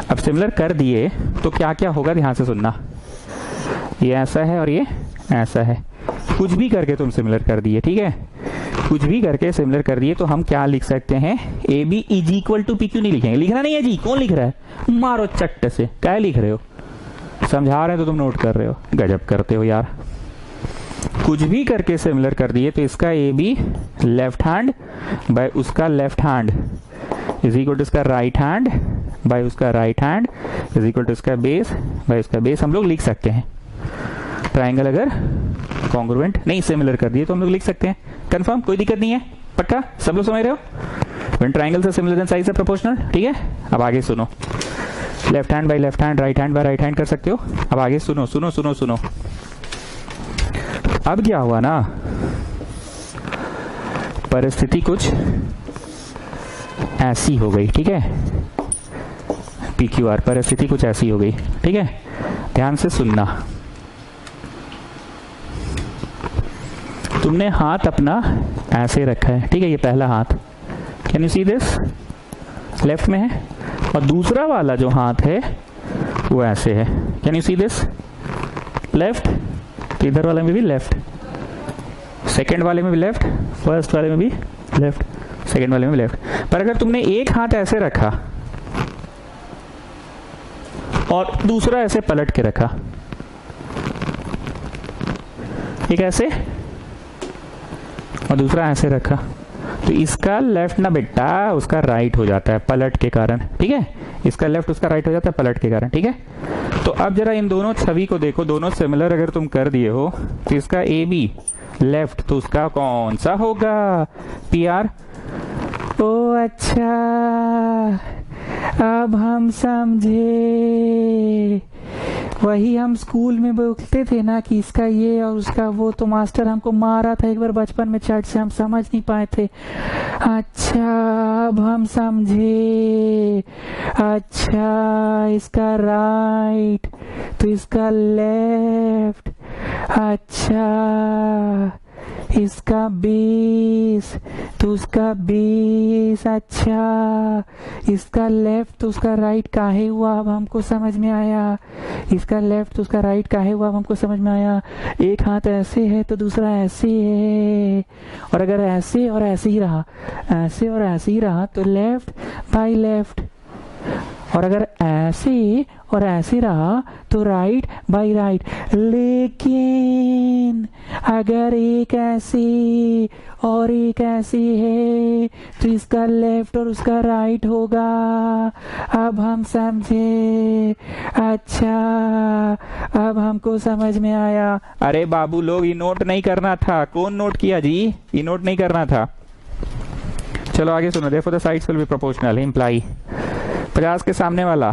अब सिमिलर कर दिए तो क्या क्या होगा, ध्यान से सुनना। ये ऐसा है और ये ऐसा है, कुछ भी करके तुम सिमिलर कर दिए, ठीक है, कुछ भी करके सिमिलर कर दिए तो हम क्या लिख सकते हैं, A B is equal to P Q नहीं लिखेंगे, लिखना नहीं है जी, कौन लिख रहा है, मारो चट्ट से, क्या लिख रहे हो, समझा रहे हैं तो तुम नोट कर रहे हो, गजब करते हो यार। कुछ भी करके सिमिलर कर दिए तो इसका A B left hand by उसका left hand is equal to इसका राइट हैंड बाय उसका right hand is equal to इसका बेस बाय उसका बेस, हम लोग लिख सकते हैं। ट्राइंगल अगर कॉन्ग्रुएंट नहीं सिमिलर कर दिए तो हम लोग लिख सकते हैं, कंफर्म, कोई दिक्कत नहीं है, पक्का सब लोग समझ रहे हो। When triangles are similar then sides are proportional, ठीक है। अब आगे सुनो, left hand by left hand, right hand by right hand कर सकते हो। अब आगे सुनो सुनो सुनो सुनो, अब क्या हुआ ना, परिस्थिति कुछ ऐसी हो गई, ठीक है, पी क्यू आर परिस्थिति कुछ ऐसी हो गई, ठीक है, ध्यान से सुनना। तुमने हाथ अपना ऐसे रखा है, ठीक है, ये पहला हाथ, can you see this, left में है, और दूसरा वाला जो हाथ है वो ऐसे है, can you see this, left, तो इधर वाले में भी लेफ्ट, सेकंड वाले में भी लेफ्ट, फर्स्ट वाले में भी लेफ्ट, सेकंड वाले में भी लेफ्ट। पर अगर तुमने एक हाथ ऐसे रखा और दूसरा ऐसे पलट के रखा, एक ऐसे और दूसरा ऐसे रखा, तो इसका लेफ्ट ना बेटा उसका राइट हो जाता है पलट के कारण, ठीक है, इसका लेफ्ट उसका राइट हो जाता है पलट के कारण, ठीक है। तो अब जरा इन दोनों छवि को देखो, दोनों सिमिलर अगर तुम कर दिए हो तो इसका ए बी लेफ्ट, तो उसका कौन सा होगा, पी आर। ओ अच्छा, अब हम समझे, वही हम स्कूल में बोलते थे ना कि इसका ये और उसका वो, तो मास्टर हमको मारा था एक बार बचपन में चट से, हम समझ नहीं पाए थे। अच्छा अब हम समझे, अच्छा इसका राइट तो इसका लेफ्ट, अच्छा इसका बेस तो उसका बेस, अच्छा इसका लेफ्ट तो उसका राइट काहे हुआ, अब हमको समझ में आया, इसका लेफ्ट तो उसका राइट काहे हुआ, अब हमको समझ में आया। एक हाथ ऐसे है तो दूसरा ऐसे है, और अगर ऐसे और ऐसे ही रहा, ऐसे और ऐसे ही रहा तो लेफ्ट बाय लेफ्ट, और अगर ऐसे और ऐसे रहा तो राइट बाय राइट। लेकिन अगर एक ऐसे और एक ऐसे है तो इसका लेफ्ट और उसका राइट होगा, अब हम समझे, अच्छा अब हमको समझ में आया। अरे बाबू लोग ये नोट नहीं करना था, कौन नोट किया जी, ये नोट नहीं करना था। चलो आगे सुनो, देखो the sides will be proportional imply 50 के सामने वाला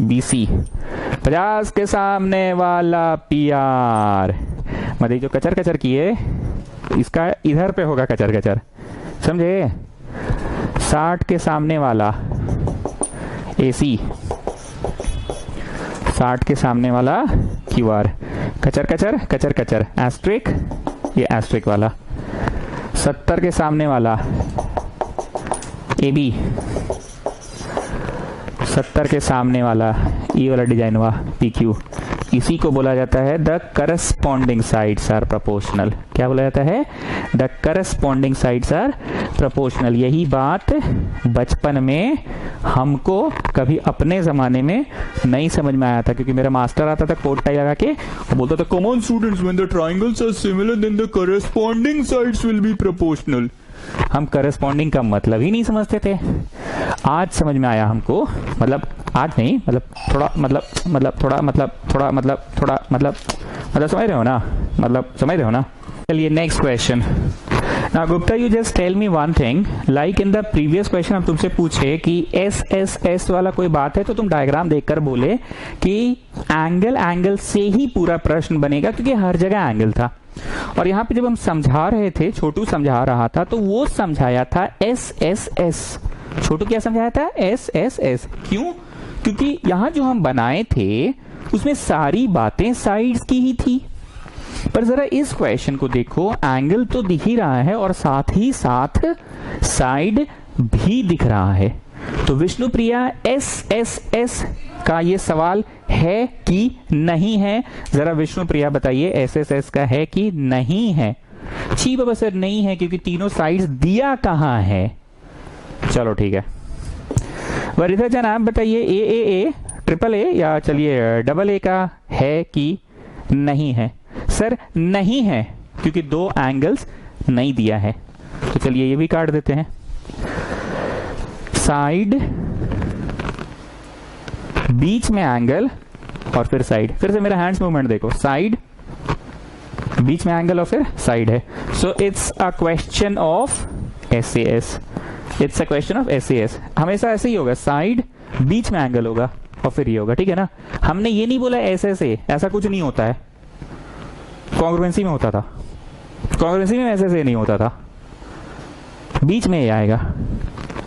BC, 50 के सामने वाला PR, मतलब जो कचर कचर किए इसका इधर पे होगा कचर कचर, समझे। 60 के सामने वाला AC, 60 के सामने वाला QR, कचर कचर कचर कचर एस्ट्रिक, ये एस्ट्रिक वाला। 70 के सामने वाला AB, 70 के सामने वाला ये वाला डिजाइन हुआ PQ, इसी को बोला जाता है the corresponding sides are proportional. क्या बोला जाता है? The corresponding sides are proportional. यही बात बचपन में हमको कभी अपने जमाने में नहीं समझ में आया था, क्योंकि मेरा मास्टर आता था कोट टाई लगा के और बोलता था come on students, when the triangles are similar then the corresponding sides will be proportional. हम करस्पॉन्डिंग का मतलब ही नहीं समझते थे। आज समझ में आया हमको, मतलब आज नहीं, मतलब थोड़ा समझ रहे हो ना, समझ रहे हो ना। चलिए next question. Now Gupta, you just tell me one thing, like in the previous question हम तुमसे पूछे कि एस एस एस वाला कोई बात है तो तुम डायग्राम देखकर बोले कि एंगल से ही पूरा प्रश्न बनेगा, क्योंकि हर जगह एंगल था। और यहाँ पे जब हम समझा रहे थे, छोटू समझा रहा था, तो वो समझाया था एस एस एस। छोटू क्या समझाया था? S S S. क्यों? क्योंकि यहाँ जो हम बनाए थे उसमें सारी बातें साइड्स की ही थी। पर जरा इस क्वेश्चन को देखो, एंगल तो दिख ही रहा है और साथ ही साथ साइड भी दिख रहा है। तो विष्णुप्रिया, एस एस एस का ये सवाल है कि नहीं है? जरा विष्णुप्रिया बताइए, एस एस एस का है कि नहीं है? छी बाबा सर नहीं है, क्योंकि तीनों साइड्स दिया कहां है। चलो ठीक है। वरिता जान आप बताइए, ए ट्रिपल ए या चलिए डबल ए का है कि नहीं है? सर नहीं है, क्योंकि दो एंगल्स नहीं दिया है। तो चलिए ये भी काट देते हैं। साइड, बीच में एंगल और फिर साइड। फिर से मेरा हैंड्स मूवमेंट देखो, साइड, बीच में एंगल और फिर साइड है। So it's a question of SAS. It's a question of SAS. हमेशा ऐसे ही होगा, साइड, बीच में एंगल होगा और फिर ये होगा। ठीक है ना? हमने ये नहीं बोला ऐसे, ऐसा कुछ नहीं होता है। कॉन्ग्रुएंसी में होता था, कॉन्ग्रुएंसी में ऐसे नहीं होता था। बीच में ये आएगा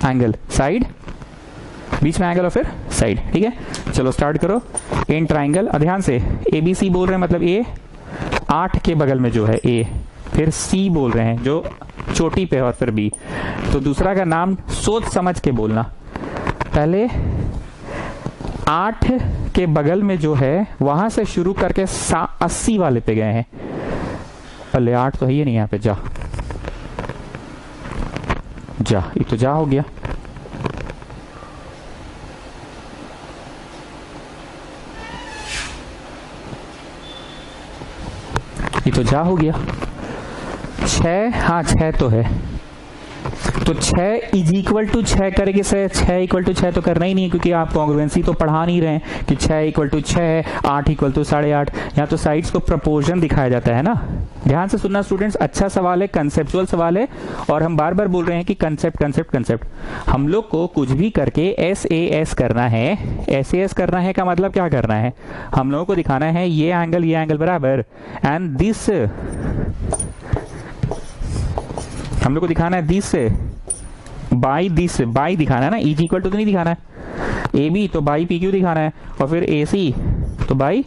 एंगल, साइड, बीच में एंगल और फिर साइड। ठीक है, चलो स्टार्ट करो। इन ट्राइंगल, ध्यान से एबीसी बोल रहे हैं, मतलब ए 8 के बगल में जो है ए, फिर सी बोल रहे हैं जो चोटी पे, और फिर बी। तो दूसरा का नाम सोच समझ के बोलना। पहले 8 के बगल में जो है वहां से शुरू करके 80 वाले पे गए हैं। पहले 8 तो है ही नहीं यहाँ पे। जा, ये तो जा हो गया। ये तो जा हो गया। 6, हाँ 6 तो है। तो 6 इज इक्वल टू 6 करेंगे सर? 6 इक्वल टू 6 तो करना ही नहीं है, क्योंकि आप कॉन्ग्रुएंसी तो पढ़ा नहीं रहे हैं कि 6 इक्वल टू 6, 8 इक्वल टू 8.5। यहाँ तो साइड्स को प्रोपोर्शन दिखाया जाता है ना। ध्यान से सुनना स्टूडेंट्स, अच्छा सवाल है, कंसेप्चुअल सवाल है। और हम बार बार बोल रहे हैं कि कंसेप्ट। हम लोग को कुछ भी करके एस करना है। एस करना है का मतलब क्या करना है? हम लोगों को दिखाना है ये एंगल बराबर, एंड दिस हम लोग को दिखाना है दिस बाई दिस, बाई दिखाना है ना। इज इक्वल टू तो नहीं दिखाना है। ए बी तो बाई पी क्यू दिखाना है, और फिर ए सी तो बाई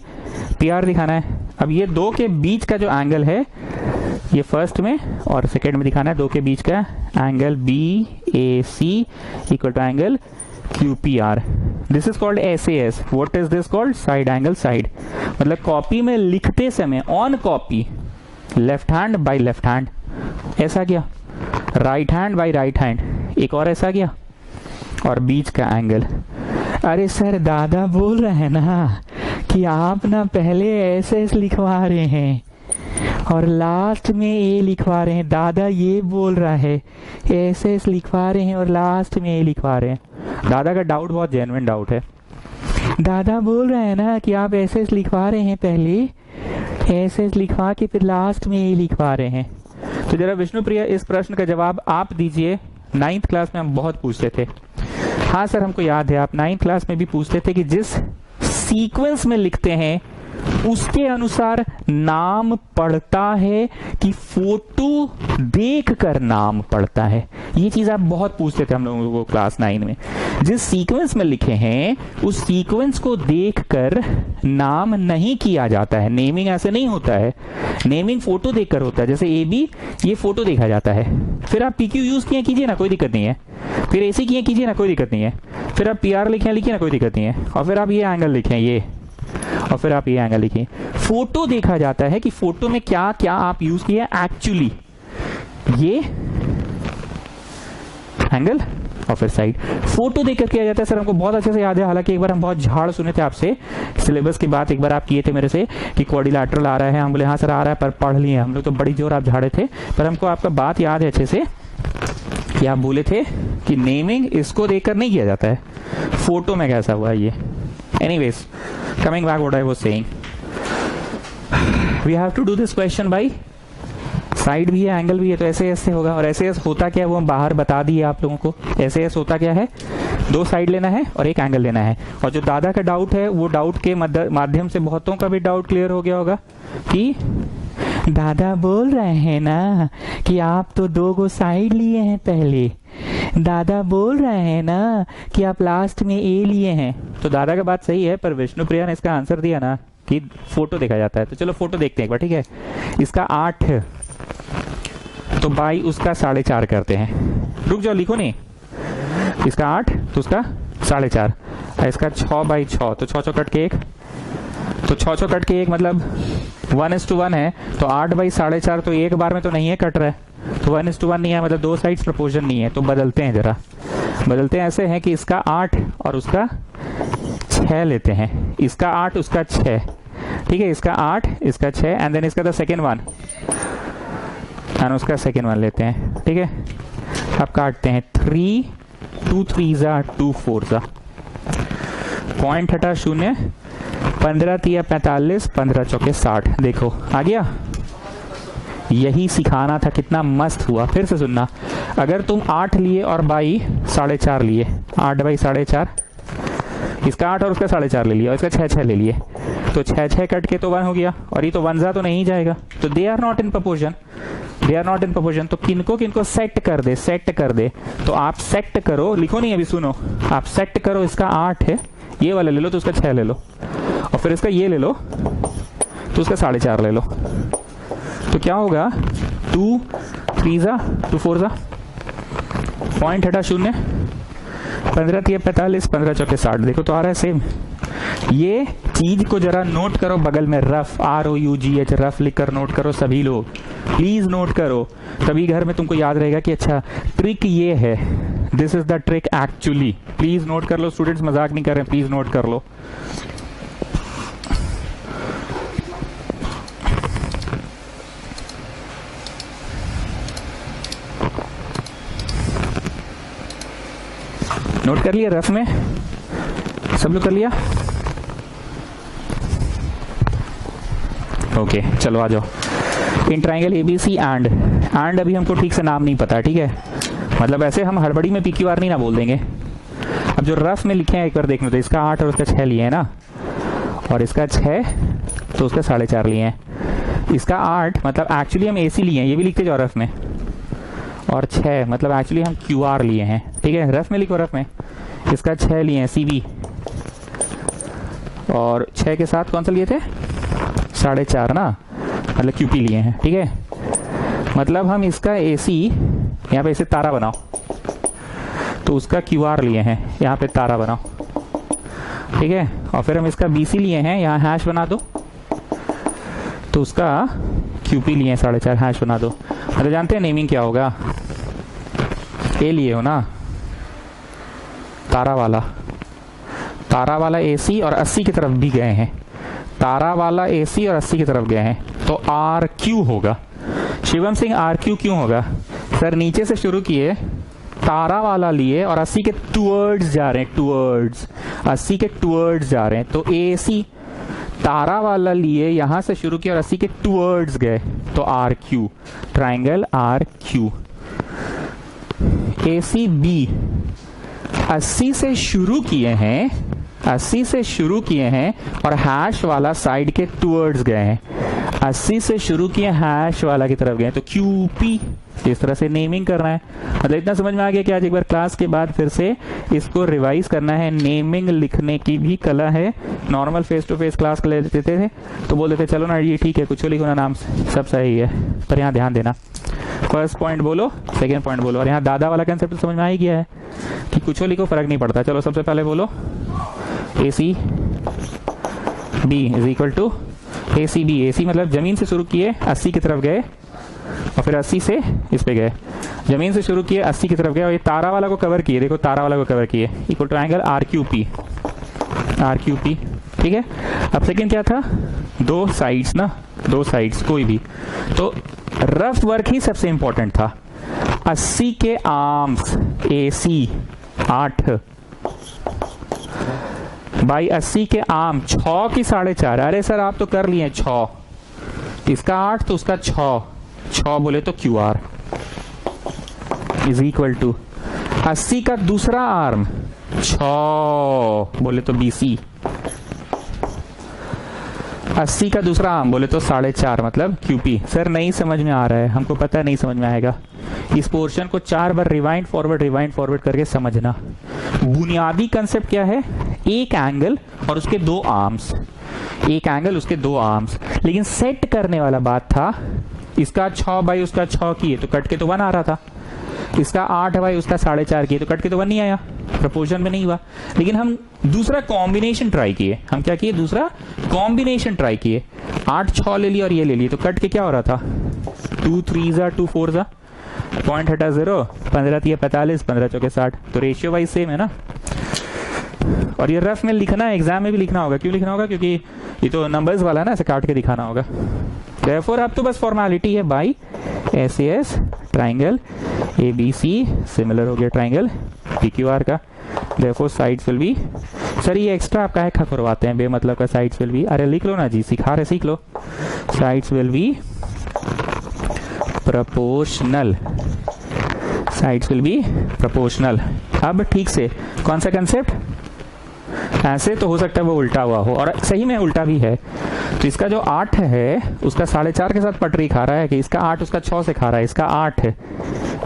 पी आर दिखाना है। अब ये दो के बीच का जो एंगल है, ये फर्स्ट में और सेकेंड में दिखाना है। दो के बीच का angle B A C equal to angle Q P R. This is called S A S. What is this called? Side angle side. मतलब कॉपी में लिखते समय on copy left hand by left hand ऐसा किया, right hand by right hand एक और ऐसा किया, और बीच का एंगल। अरे सर दादा बोल रहे हैं ना कि आप ना पहले ऐसे लिखवा रहे हैं और लास्ट में ए लिखवा रहे हैं। दादा ये बोल रहा है ऐसे लिखवा रहे हैं और लास्ट में ए लिखवा रहे हैं। दादा का डाउट बहुत जेन्युइन डाउट है। दादा बोल रहे हैं ना कि आप ऐसे लिखवा रहे हैं, पहले ऐसे लिखवा के फिर लास्ट में ए लिखवा रहे हैं। तो जरा विष्णुप्रिया इस प्रश्न का जवाब आप दीजिए। 9th क्लास में हम बहुत पूछते थे। हाँ सर हमको याद है, आप 9th क्लास में भी पूछते थे कि जिस सीक्वेंस में लिखते हैं उसके अनुसार नाम पढ़ता है कि फोटो देखकर नाम पढ़ता है। ये चीज आप बहुत पूछते थे हम लोगों को क्लास 9 में। जिस सीक्वेंस में लिखे हैं उस सीक्वेंस को देखकर नाम नहीं किया जाता है। नेमिंग ऐसे नहीं होता है, नेमिंग फोटो देखकर होता है। जैसे ए बी, ये फोटो देखा जाता है। फिर आप पी क्यू यूज किए कीजिए ना, कोई दिक्कत नहीं है। फिर ए सी किए कीजिए ना, कोई दिक्कत नहीं है। फिर आप पी आर लिखे लिखिए ना, कोई दिक्कत नहीं है। और फिर आप ये एंगल लिखें ये, और फिर आप ये एंगल लिखिए। फोटो देखा जाता है कि फोटो में क्या क्या आप यूज किए एक्चुअली, ये एंगल और फिर साइड। फोटो देखकर किया जाता है सर, हमको बहुत अच्छे से याद है, हालांकि एक बार हम बहुत झाड़ सुने थे आपसे सिलेबस की बात, एक बार आप किए थे मेरे से कि क्वाड्रिलैटरल आ रहा है, हम बोले हाँ सर आ रहा है, पर पढ़ लिए हम लोग तो बड़ी जोर आप झाड़े थे, पर हमको आपका बात याद है अच्छे से कि आप बोले थे कि नेमिंग इसको देखकर नहीं किया जाता है, फोटो में कैसा हुआ ये। Anyways coming back what I was saying, we have to do this question by side भी है एंगल भी है, तो ऐसे ऐसे होगा। और ऐसे ऐसे होता क्या है वो हम बाहर बता दिए आप लोगों को। ऐसे ऐसे होता क्या है, दो साइड लेना है और एक एंगल लेना है। और जो दादा का डाउट है वो डाउट के माध्यम से बहुतों का भी डाउट क्लियर हो गया होगा कि दादा बोल रहे हैं ना कि आप तो दो गो साइड लिए हैं पहले, दादा बोल रहे हैं ना कि आप लास्ट में ए लिए हैं। तो दादा का बात सही है, पर विष्णु प्रिया ने इसका आंसर दिया ना कि फोटो देखा जाता है। तो चलो फोटो देखते हैं एक बार, ठीक है। इसका 8 तो बाई उसका 4.5 करते हैं। रुक जाओ, लिखो नहीं। इसका 8 तो उसका 4.5, इसका 6/6 तो 6 कट के 1, तो 6 कट के 1 मतलब 1:1 है। तो 8/4.5 तो एक बार में तो नहीं है कट रहा है, तो 1:1 नहीं है, मतलब दो साइड्स प्रोपोर्शन नहीं है। तो बदलते हैं, जरा बदलते हैं। ऐसे है कि इसका 8 और उसका 6 लेते हैं, इसका 8 उसका 6, ठीक है। इसका 8 इसका 6 एंड देन इसका द सेकेंड वन एंड उसका सेकेंड वन लेते हैं, ठीक है। अब काटते हैं 3 2 3 2 4 पॉइंट हटा 0, 15 3 45, 15 चौके 60। देखो आ गया, यही सिखाना था, कितना मस्त हुआ। फिर से सुनना, अगर तुम 8 लिए और बाई 4.5 लिए, 8/4.5, इसका 8 और उसका 4.5 ले लिया और इसका 6 ले लिए, तो 6 कट के तो 1 हो गया, और ये तो 1 तो नहीं जाएगा, तो they are not in proportion, they are not in proportion. तो किनको किनको सेट कर दे, सेट कर दे। तो आप सेट करो, लिखो नहीं अभी, सुनो, आप सेट करो। इसका 8 है, ये वाला ले लो तो उसका 6 ले लो, और फिर इसका ये ले लो तो उसका 4.5 ले लो। तो क्या होगा, 2 3 2 4 पॉइंट हटा 0, 15 3 45, 15 चौके 60। देखो तो आ रहा है सेम। ये चीज को जरा नोट करो, बगल में रफ, ROUGH रफ लिख कर नोट करो सभी लोग, प्लीज नोट करो, तभी घर में तुमको याद रहेगा कि अच्छा ट्रिक ये है, this is the trick actually. Please note कर लो स्टूडेंट्स, मजाक नहीं कर रहे, प्लीज नोट कर लो। नोट कर लिया रफ में, सब लोग कर लिया? ओके चलो आ जाओ। इन ट्राइंगल ABC एंड अभी हमको ठीक से नाम नहीं पता, ठीक है, मतलब ऐसे हम हड़बड़ी में PQR नहीं ना बोल देंगे। अब जो रफ में लिखे हैं एक बार देखने तो, इसका 8 और उसका 6 लिए है ना, और इसका 6 तो उसका 4.5 लिए हैं। इसका 8 मतलब एक्चुअली हम AC लिए हैं, ये भी लिखते जाओ रफ में, और 6 मतलब एक्चुअली हम QR लिए हैं, ठीक है। रफ में लिखो, रफ में इसका 6 लिए हैं CB, और 6 के साथ कौन सा लिए थे, 4.5 ना, मतलब QP लिए हैं, ठीक है। मतलब हम इसका AC यहाँ पे इसे तारा बनाओ, तो उसका QR लिए हैं, यहाँ पे तारा बनाओ, ठीक है। और फिर हम इसका BC लिए हैं, यहाँ हैश बना दो, तो उसका QP लिए हैं 4.5, हैश बना दो। मतलब जानते हैं नेमिंग क्या होगा, A लिए हो ना, तारा वाला AC और 80 की तरफ भी गए हैं, तारा वाला AC और 80 की तरफ गए हैं, तो RQ होगा। शिवम सिंह RQ क्यों होगा सर, नीचे से शुरू किए, तारा वाला लिए और 80 के टुवर्ड्स जा रहे हैं, टुवर्ड्स 80 के टुवर्ड्स जा रहे हैं, तो AC तारा वाला लिए, यहां से शुरू किया और 80 के टुवर्ड्स गए, तो RQ, ट्राइंगल RQ। ACB 80 से शुरू किए हैं, 80 से शुरू किए हैं और हैश वाला साइड के टुवर्ड्स गए हैं, 80 से शुरू किए हैश वाला की तरफ गए, तो QP। इस तरह से नेमिंग करना है। मतलब इतना समझ में आ गया कि आज एक बार क्लास के बाद फिर से इसको रिवाइज करना है। नेमिंग लिखने की भी कला है। Normal face to face class ले लेते थे तो बोल देते चलो ना ये ठीक है, कुछ लिखो ना, नाम सब सही है, पर यहाँ ध्यान देना, फर्स्ट पॉइंट बोलो, सेकेंड पॉइंट बोलो। और यहाँ दादा वाला कंसेप्ट समझ में आ ही गया है कि कुछ लिखो फर्क नहीं पड़ता। चलो सबसे पहले बोलो AC B is equal to A C B. A C मतलब जमीन से शुरू किए 80 की तरफ गए और फिर 80 से इस पे गए, जमीन से शुरू किए 80 की तरफ गए और ये तारा वाला को कवर किए, देखो तारा वाला को कवर किए, equal to angle R Q P, R Q P. ठीक है, अब सेकंड क्या था, दो साइड्स ना, दो साइड्स कोई भी, तो रफ वर्क ही सबसे इंपॉर्टेंट था। 80 के आर्म्स ए सी 8 बाई 80 के आर्म 6 की 4.5। अरे सर आप तो कर लिए 6, इसका 8 तो उसका 6 बोले तो Q R is equal to 80 का दूसरा आर्म 6 बोले तो BC, 80 का दूसरा आर्म बोले तो 4.5 मतलब QP। सर नहीं समझ में आ रहा है, हमको पता है नहीं समझ में आएगा। इस पोर्शन को 4 बार रिवाइंड फॉरवर्ड करके समझना। बुनियादी कंसेप्ट क्या है, एक एंगल और उसके दो आर्म्स, एक एंगल उसके दो आर्म्स। लेकिन सेट करने वाला बात था, इसका 6 बाई उसका 6 किए तो कट के तो 1 आ रहा था, इसका 8 बाई उसका 4.5 किए तो कट के तो 1 नहीं आया, प्रपोर्शन में नहीं हुआ। लेकिन हम दूसरा कॉम्बिनेशन ट्राई किए, हम क्या किए, दूसरा कॉम्बिनेशन ट्राई किए, 8 6 ले लिए और ये ले लिए, तो कट के क्या हो रहा था, 2 3 2 4 पॉइंट हटा 0, 15 3 45, 15 चौके 60, तो रेशियो वाइज सेम है ना। और ये रफ में लिखना है, एग्जाम में भी लिखना होगा। क्यों लिखना होगा, क्योंकि ये तो नंबर्स वाला है ना, ऐसे काट के दिखाना होगा। देयरफॉर अब तो बस फॉर्मेलिटी है, by SAS triangle ABC similar हो गया ट्राइंगल PQR का, therefore sides will B. Sir ये एक्स्ट्रा आप काहे खा करवाते हैं बेमतलब का, साइड्स विल बी, अरे लिख लो ना जी, सिखा रहे सीख लो। Sides will be proportional, sides will be proportional. अब ठीक से कौन सा कंसेप्ट, ऐसे तो हो सकता है वो उल्टा हुआ हो, और सही में उल्टा भी है। तो इसका जो 8 है उसका 4.5 के साथ पटरी खा रहा है, कि इसका 8 उसका 6 से खा रहा है, इसका 8 है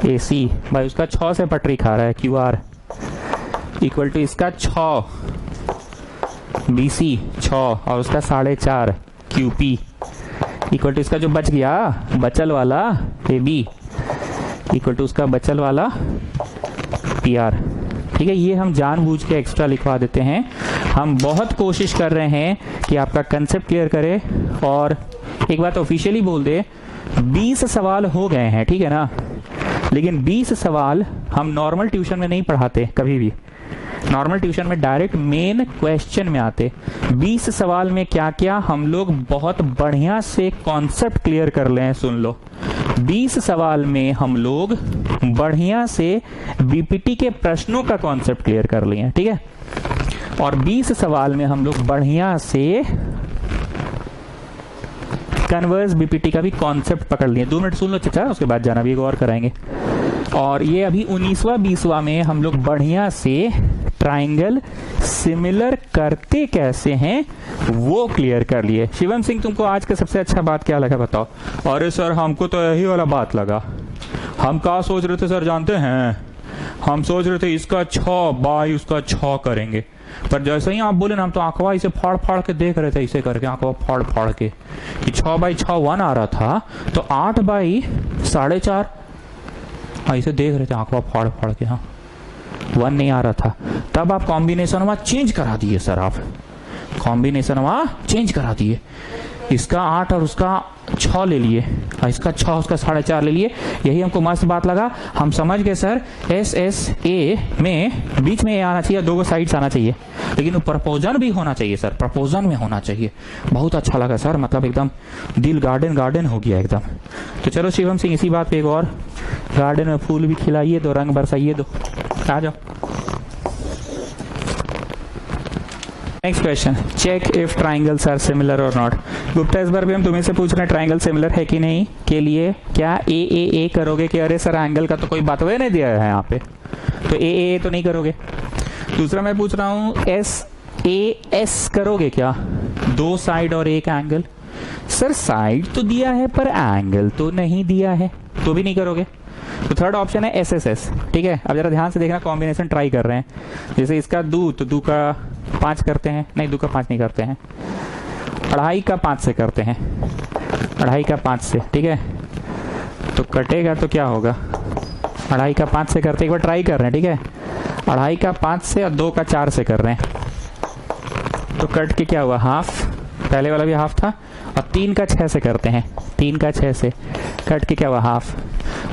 AC भाई उसका 6 से पटरी खा रहा है QR इक्वल टू इसका 6 BC 6 और उसका 4.5 QP इक्वल टू इसका जो बच गया बचल वाला AB इक्वल टू उसका बचल वाला PR। ठीक है, ये हम जानबूझ के एक्स्ट्रा लिखवा देते हैं। हम बहुत कोशिश कर रहे हैं कि आपका कंसेप्ट क्लियर करे। और एक बात ऑफिशियली बोल दे, 20 सवाल हो गए हैं, ठीक है ना, लेकिन 20 सवाल हम नॉर्मल ट्यूशन में नहीं पढ़ाते कभी भी। नॉर्मल ट्यूशन में डायरेक्ट मेन क्वेश्चन में आते। 20 सवाल में क्या क्या हम लोग बहुत बढ़िया से कॉन्सेप्ट क्लियर कर ले हैं, सुन लो। 20 सवाल में हम लोग बढ़िया से बीपीटी के प्रश्नों का कॉन्सेप्ट क्लियर कर लिए हैं, ठीक है। और 20 सवाल में हम लोग बढ़िया से कन्वर्स बीपीटी का भी कॉन्सेप्ट पकड़ लिए। 2 मिनट सुन लो चचा, उसके बाद जाना भी एक और कराएंगे। और ये अभी 19वां 20वां में हम लोग बढ़िया से ट्राइंगल सिमिलर करते कैसे हैं वो क्लियर कर लिए। शिवम सिंह, तुमको आज का सबसे अच्छा बात क्या लगा बताओ? अरे सर हमको तो यही वाला बात लगा। हम क्या सोच रहे थे सर जानते हैं? हम सोच रहे थे इसका 6 बाई उसका 6 करेंगे, पर जैसे ही आप बोले ना हम तो आंखवा इसे फाड़ फाड़ के देख रहे थे, इसे करके आंखवा फाड़ फाड़ के कि 6 बाई 6 1 आ रहा था, तो 8 बाई 4.5 ऐसे देख रहे थे आंखवा फाड़ फाड़ के, हाँ 1 नहीं आ रहा था। तब आप कॉम्बिनेशन वहां चेंज करा दिए सर, आप कॉम्बिनेशन वहां चेंज करा दिए, इसका 8 और उसका 6 ले लिए, इसका 6 उसका 4.5 ले लिए। यही हमको मस्त बात लगा, हम समझ गए सर SSA में बीच में आना चाहिए, 2 साइड्स आना चाहिए, लेकिन प्रपोजन भी होना चाहिए सर, प्रपोजन में होना चाहिए। बहुत अच्छा लगा सर, मतलब एकदम दिल गार्डन गार्डन हो गया एकदम। तो चलो शिवम सिंह, इसी बात पे एक और गार्डन में फूल भी खिलाइए दो, रंग बरसाइए दो, आ जाओ। Next question, check if triangles are similar और नॉट। गुप्ता इस बार भी हम तुम्हें से पूछ रहे हैं ट्राइंगल सिमिलर है कि नहीं के लिए क्या ए करोगे कि अरे सर एंगल का तो कोई बात नहीं दिया है यहाँ पे, तो ए तो नहीं करोगे। दूसरा मैं पूछ रहा हूँ एस करोगे क्या, 2 साइड और 1 एंगल। सर साइड तो दिया है पर एंगल तो नहीं दिया है, तो भी नहीं करोगे। तो थर्ड ऑप्शन है SSS, ठीक है। अब जरा ध्यान से देखना, कॉम्बिनेशन ट्राई कर रहे हैं। जैसे इसका 2 तो 2 का 5 करते हैं, नहीं 2 का 5 नहीं करते हैं, 2.5 का 5 से करते हैं, 2.5 का 5 से, ठीक है। तो कटेगा तो क्या होगा, 2.5 का 5 से करते, एक बार ट्राई कर रहे हैं, ठीक है। 2.5 का 5 से और 2 का 4 से कर रहे हैं, तो कट के क्या हुआ, हाफ पहले वाला भी हाफ था, और 3 का 6 से करते हैं, 3 का 6 से कट के क्या हुआ हाफ।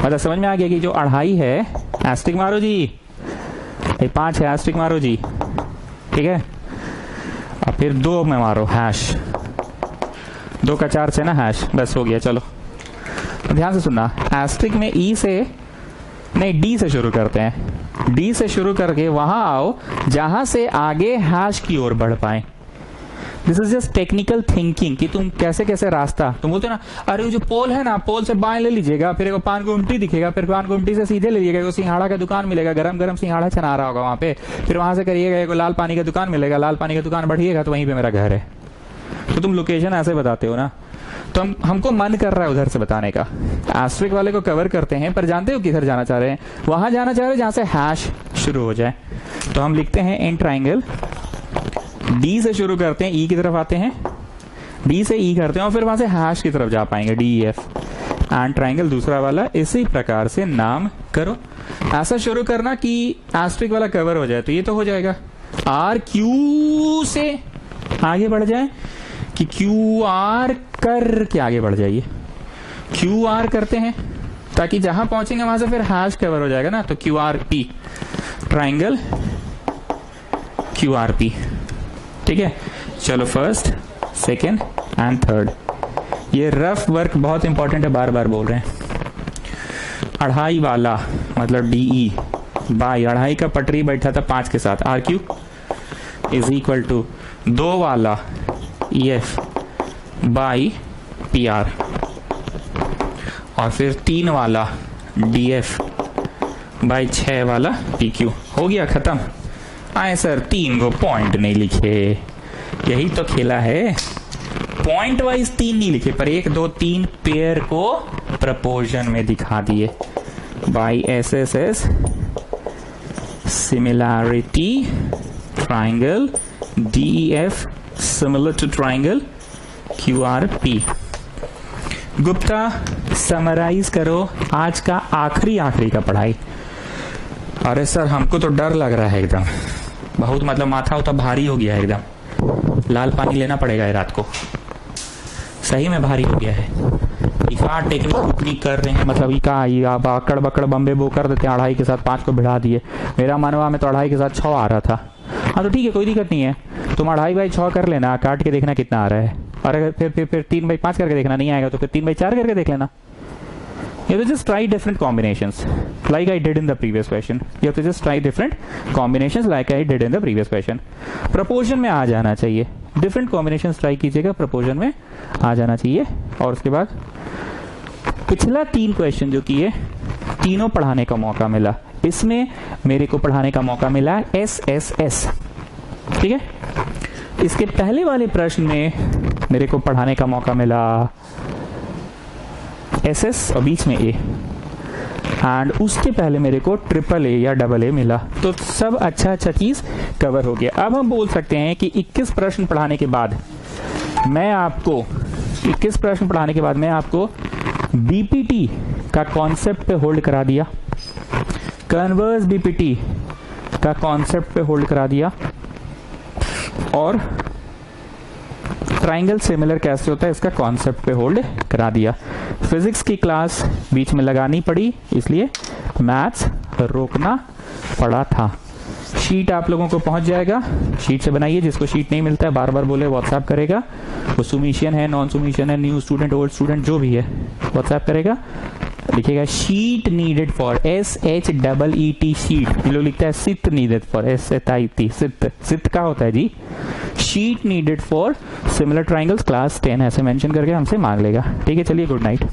मतलब समझ में आ गया कि जो 2.5 है, एस्ट्रिक मारो जी, 5 है एस्ट्रिक मारो जी, ठीक है। और फिर 2 में मारो हैश, 2 का 4 से ना हैश, बस हो गया। चलो तो ध्यान से सुनना, एस्ट्रिक में ई से नहीं डी से शुरू करते हैं, डी से शुरू करके वहां आओ जहां से आगे हैश की ओर बढ़ पाए। This is just technical thinking कि तुम कैसे कैसे रास्ता, तुम बोलते ना अरे जो पोल है ना, पोल से बाएं ले लीजिएगा, फिर एक पान गुमटी दिखेगा, फिर पान गुमटी से सीधे ले लीजिएगा, सिंघाड़ा का दुकान मिलेगा, गरम गरम सिंघाड़ा चना रहा होगा वहां पे, फिर वहां से करिएगा एक लाल पानी का दुकान मिलेगा, लाल पानी का दुकान बढ़िएगा तो वहीं पे मेरा घर है। तो तुम लोकेशन ऐसे बताते हो ना, तो हमको मन कर रहा है उधर से बताने का। एस्ट्रिक वाले को कवर करते हैं, पर जानते हो किधर जाना चाह रहे हैं, वहां जाना चाह रहे हैं जहां से हैश शुरू हो जाए। तो हम लिखते हैं इन ट्राइंगल, डी से शुरू करते हैं, ई की तरफ आते हैं, डी से ई करते हैं और फिर वहां से हैश की तरफ जा पाएंगे, डी एफ एंड ट्राइंगल दूसरा वाला। इसी प्रकार से नाम करो, ऐसा शुरू करना कि एस्ट्रिक वाला कवर हो जाए। तो ये तो हो जाएगा आर क्यू से आगे बढ़ जाए कि क्यू आर कर के आगे बढ़ जाइए, क्यू आर करते हैं ताकि जहां पहुंचेंगे वहां से फिर हैश कवर हो जाएगा ना। तो Q R P, triangle Q R P, ठीक है। चलो फर्स्ट, सेकेंड एंड थर्ड, ये रफ वर्क बहुत इंपॉर्टेंट है, बार बार बोल रहे हैं। 2.5 वाला मतलब डीई बाई 2.5 का पटरी बैठा था 5 के साथ, R Q is equal to 2 वाला EF बाई PR, और फिर 3 वाला DF बाई 6 वाला PQ। हो गया खत्म। आए सर 3 को पॉइंट नहीं लिखे, यही तो खेला है, पॉइंट वाइज 3 नहीं लिखे, पर 1 2 3 पेयर को प्रपोर्शन में दिखा दिए by SSS similarity triangle DEF similar to triangle QRP। Gupta summarise करो आज का आखिरी का पढ़ाई। अरे सर हमको तो डर लग रहा है एकदम, बहुत मतलब माथा उता भारी हो गया है एकदम, लाल पानी लेना पड़ेगा रात को, सही में भारी हो गया है। टेक्निक कर रहे हैं, मतलब आप आकड़ बकड़ बम्बे बो कर देते हैं, 2.5 के साथ 5 को भिड़ा दिए। मेरा मानवा में तो 2.5 के साथ 6 आ रहा था। हाँ तो ठीक है, कोई दिक्कत नहीं है, तुम 2.5 बाई 6 कर लेना, काट के देखना कितना आ रहा है, और अगर फिर 3 बाई 5 करके देखना नहीं आएगा तो फिर 3 बाई 4 करके देख लेना। You have to just try different combinations like I did in the previous question. You have to just try different combinations like I did in the previous question. Proportion में आ जाना चाहिए, different combinations try कीजिएगा, proportion में आ जाना चाहिए। और उसके बाद पिछला 3 क्वेश्चन जो किए, तीनों पढ़ाने का मौका मिला, इसमें मेरे को पढ़ाने का मौका मिला SSS, ठीक है। इसके पहले वाले प्रश्न में मेरे को पढ़ाने का मौका मिला SS और बीच में A, एंड उसके पहले मेरे को AAA या AA मिला। तो सब अच्छा चीज कवर हो गया। अब हम बोल सकते हैं कि 21 प्रश्न पढ़ाने के बाद मैं आपको BPT का कॉन्सेप्ट पे होल्ड करा दिया, कन्वर्स BPT का कॉन्सेप्ट पे होल्ड करा दिया, और ट्राइंगल सिमिलर कैसे होता है इसका कॉन्सेप्ट पे होल्ड करा दिया। फिजिक्स की क्लास बीच में लगानी पड़ी, इसलिए मैथ्स रोकना पड़ा था। शीट आप लोगों को पहुंच जाएगा, शीट से बनाइए। जिसको शीट नहीं मिलता है बार बार बोले व्हाट्सएप करेगा, वो सुमिशन है, नॉन सुमिशन है, न्यू स्टूडेंट, ओल्ड स्टूडेंट, जो भी है व्हाट्सएप करेगा, लिखेगा sheet needed for SHEET sheet. ये लोग लिखता है सित नीडेड फॉर SHIT, सित का होता है जी, sheet needed for similar triangles class 10 ऐसे मेंशन करके हमसे मांग लेगा। ठीक है, चलिए गुड नाइट।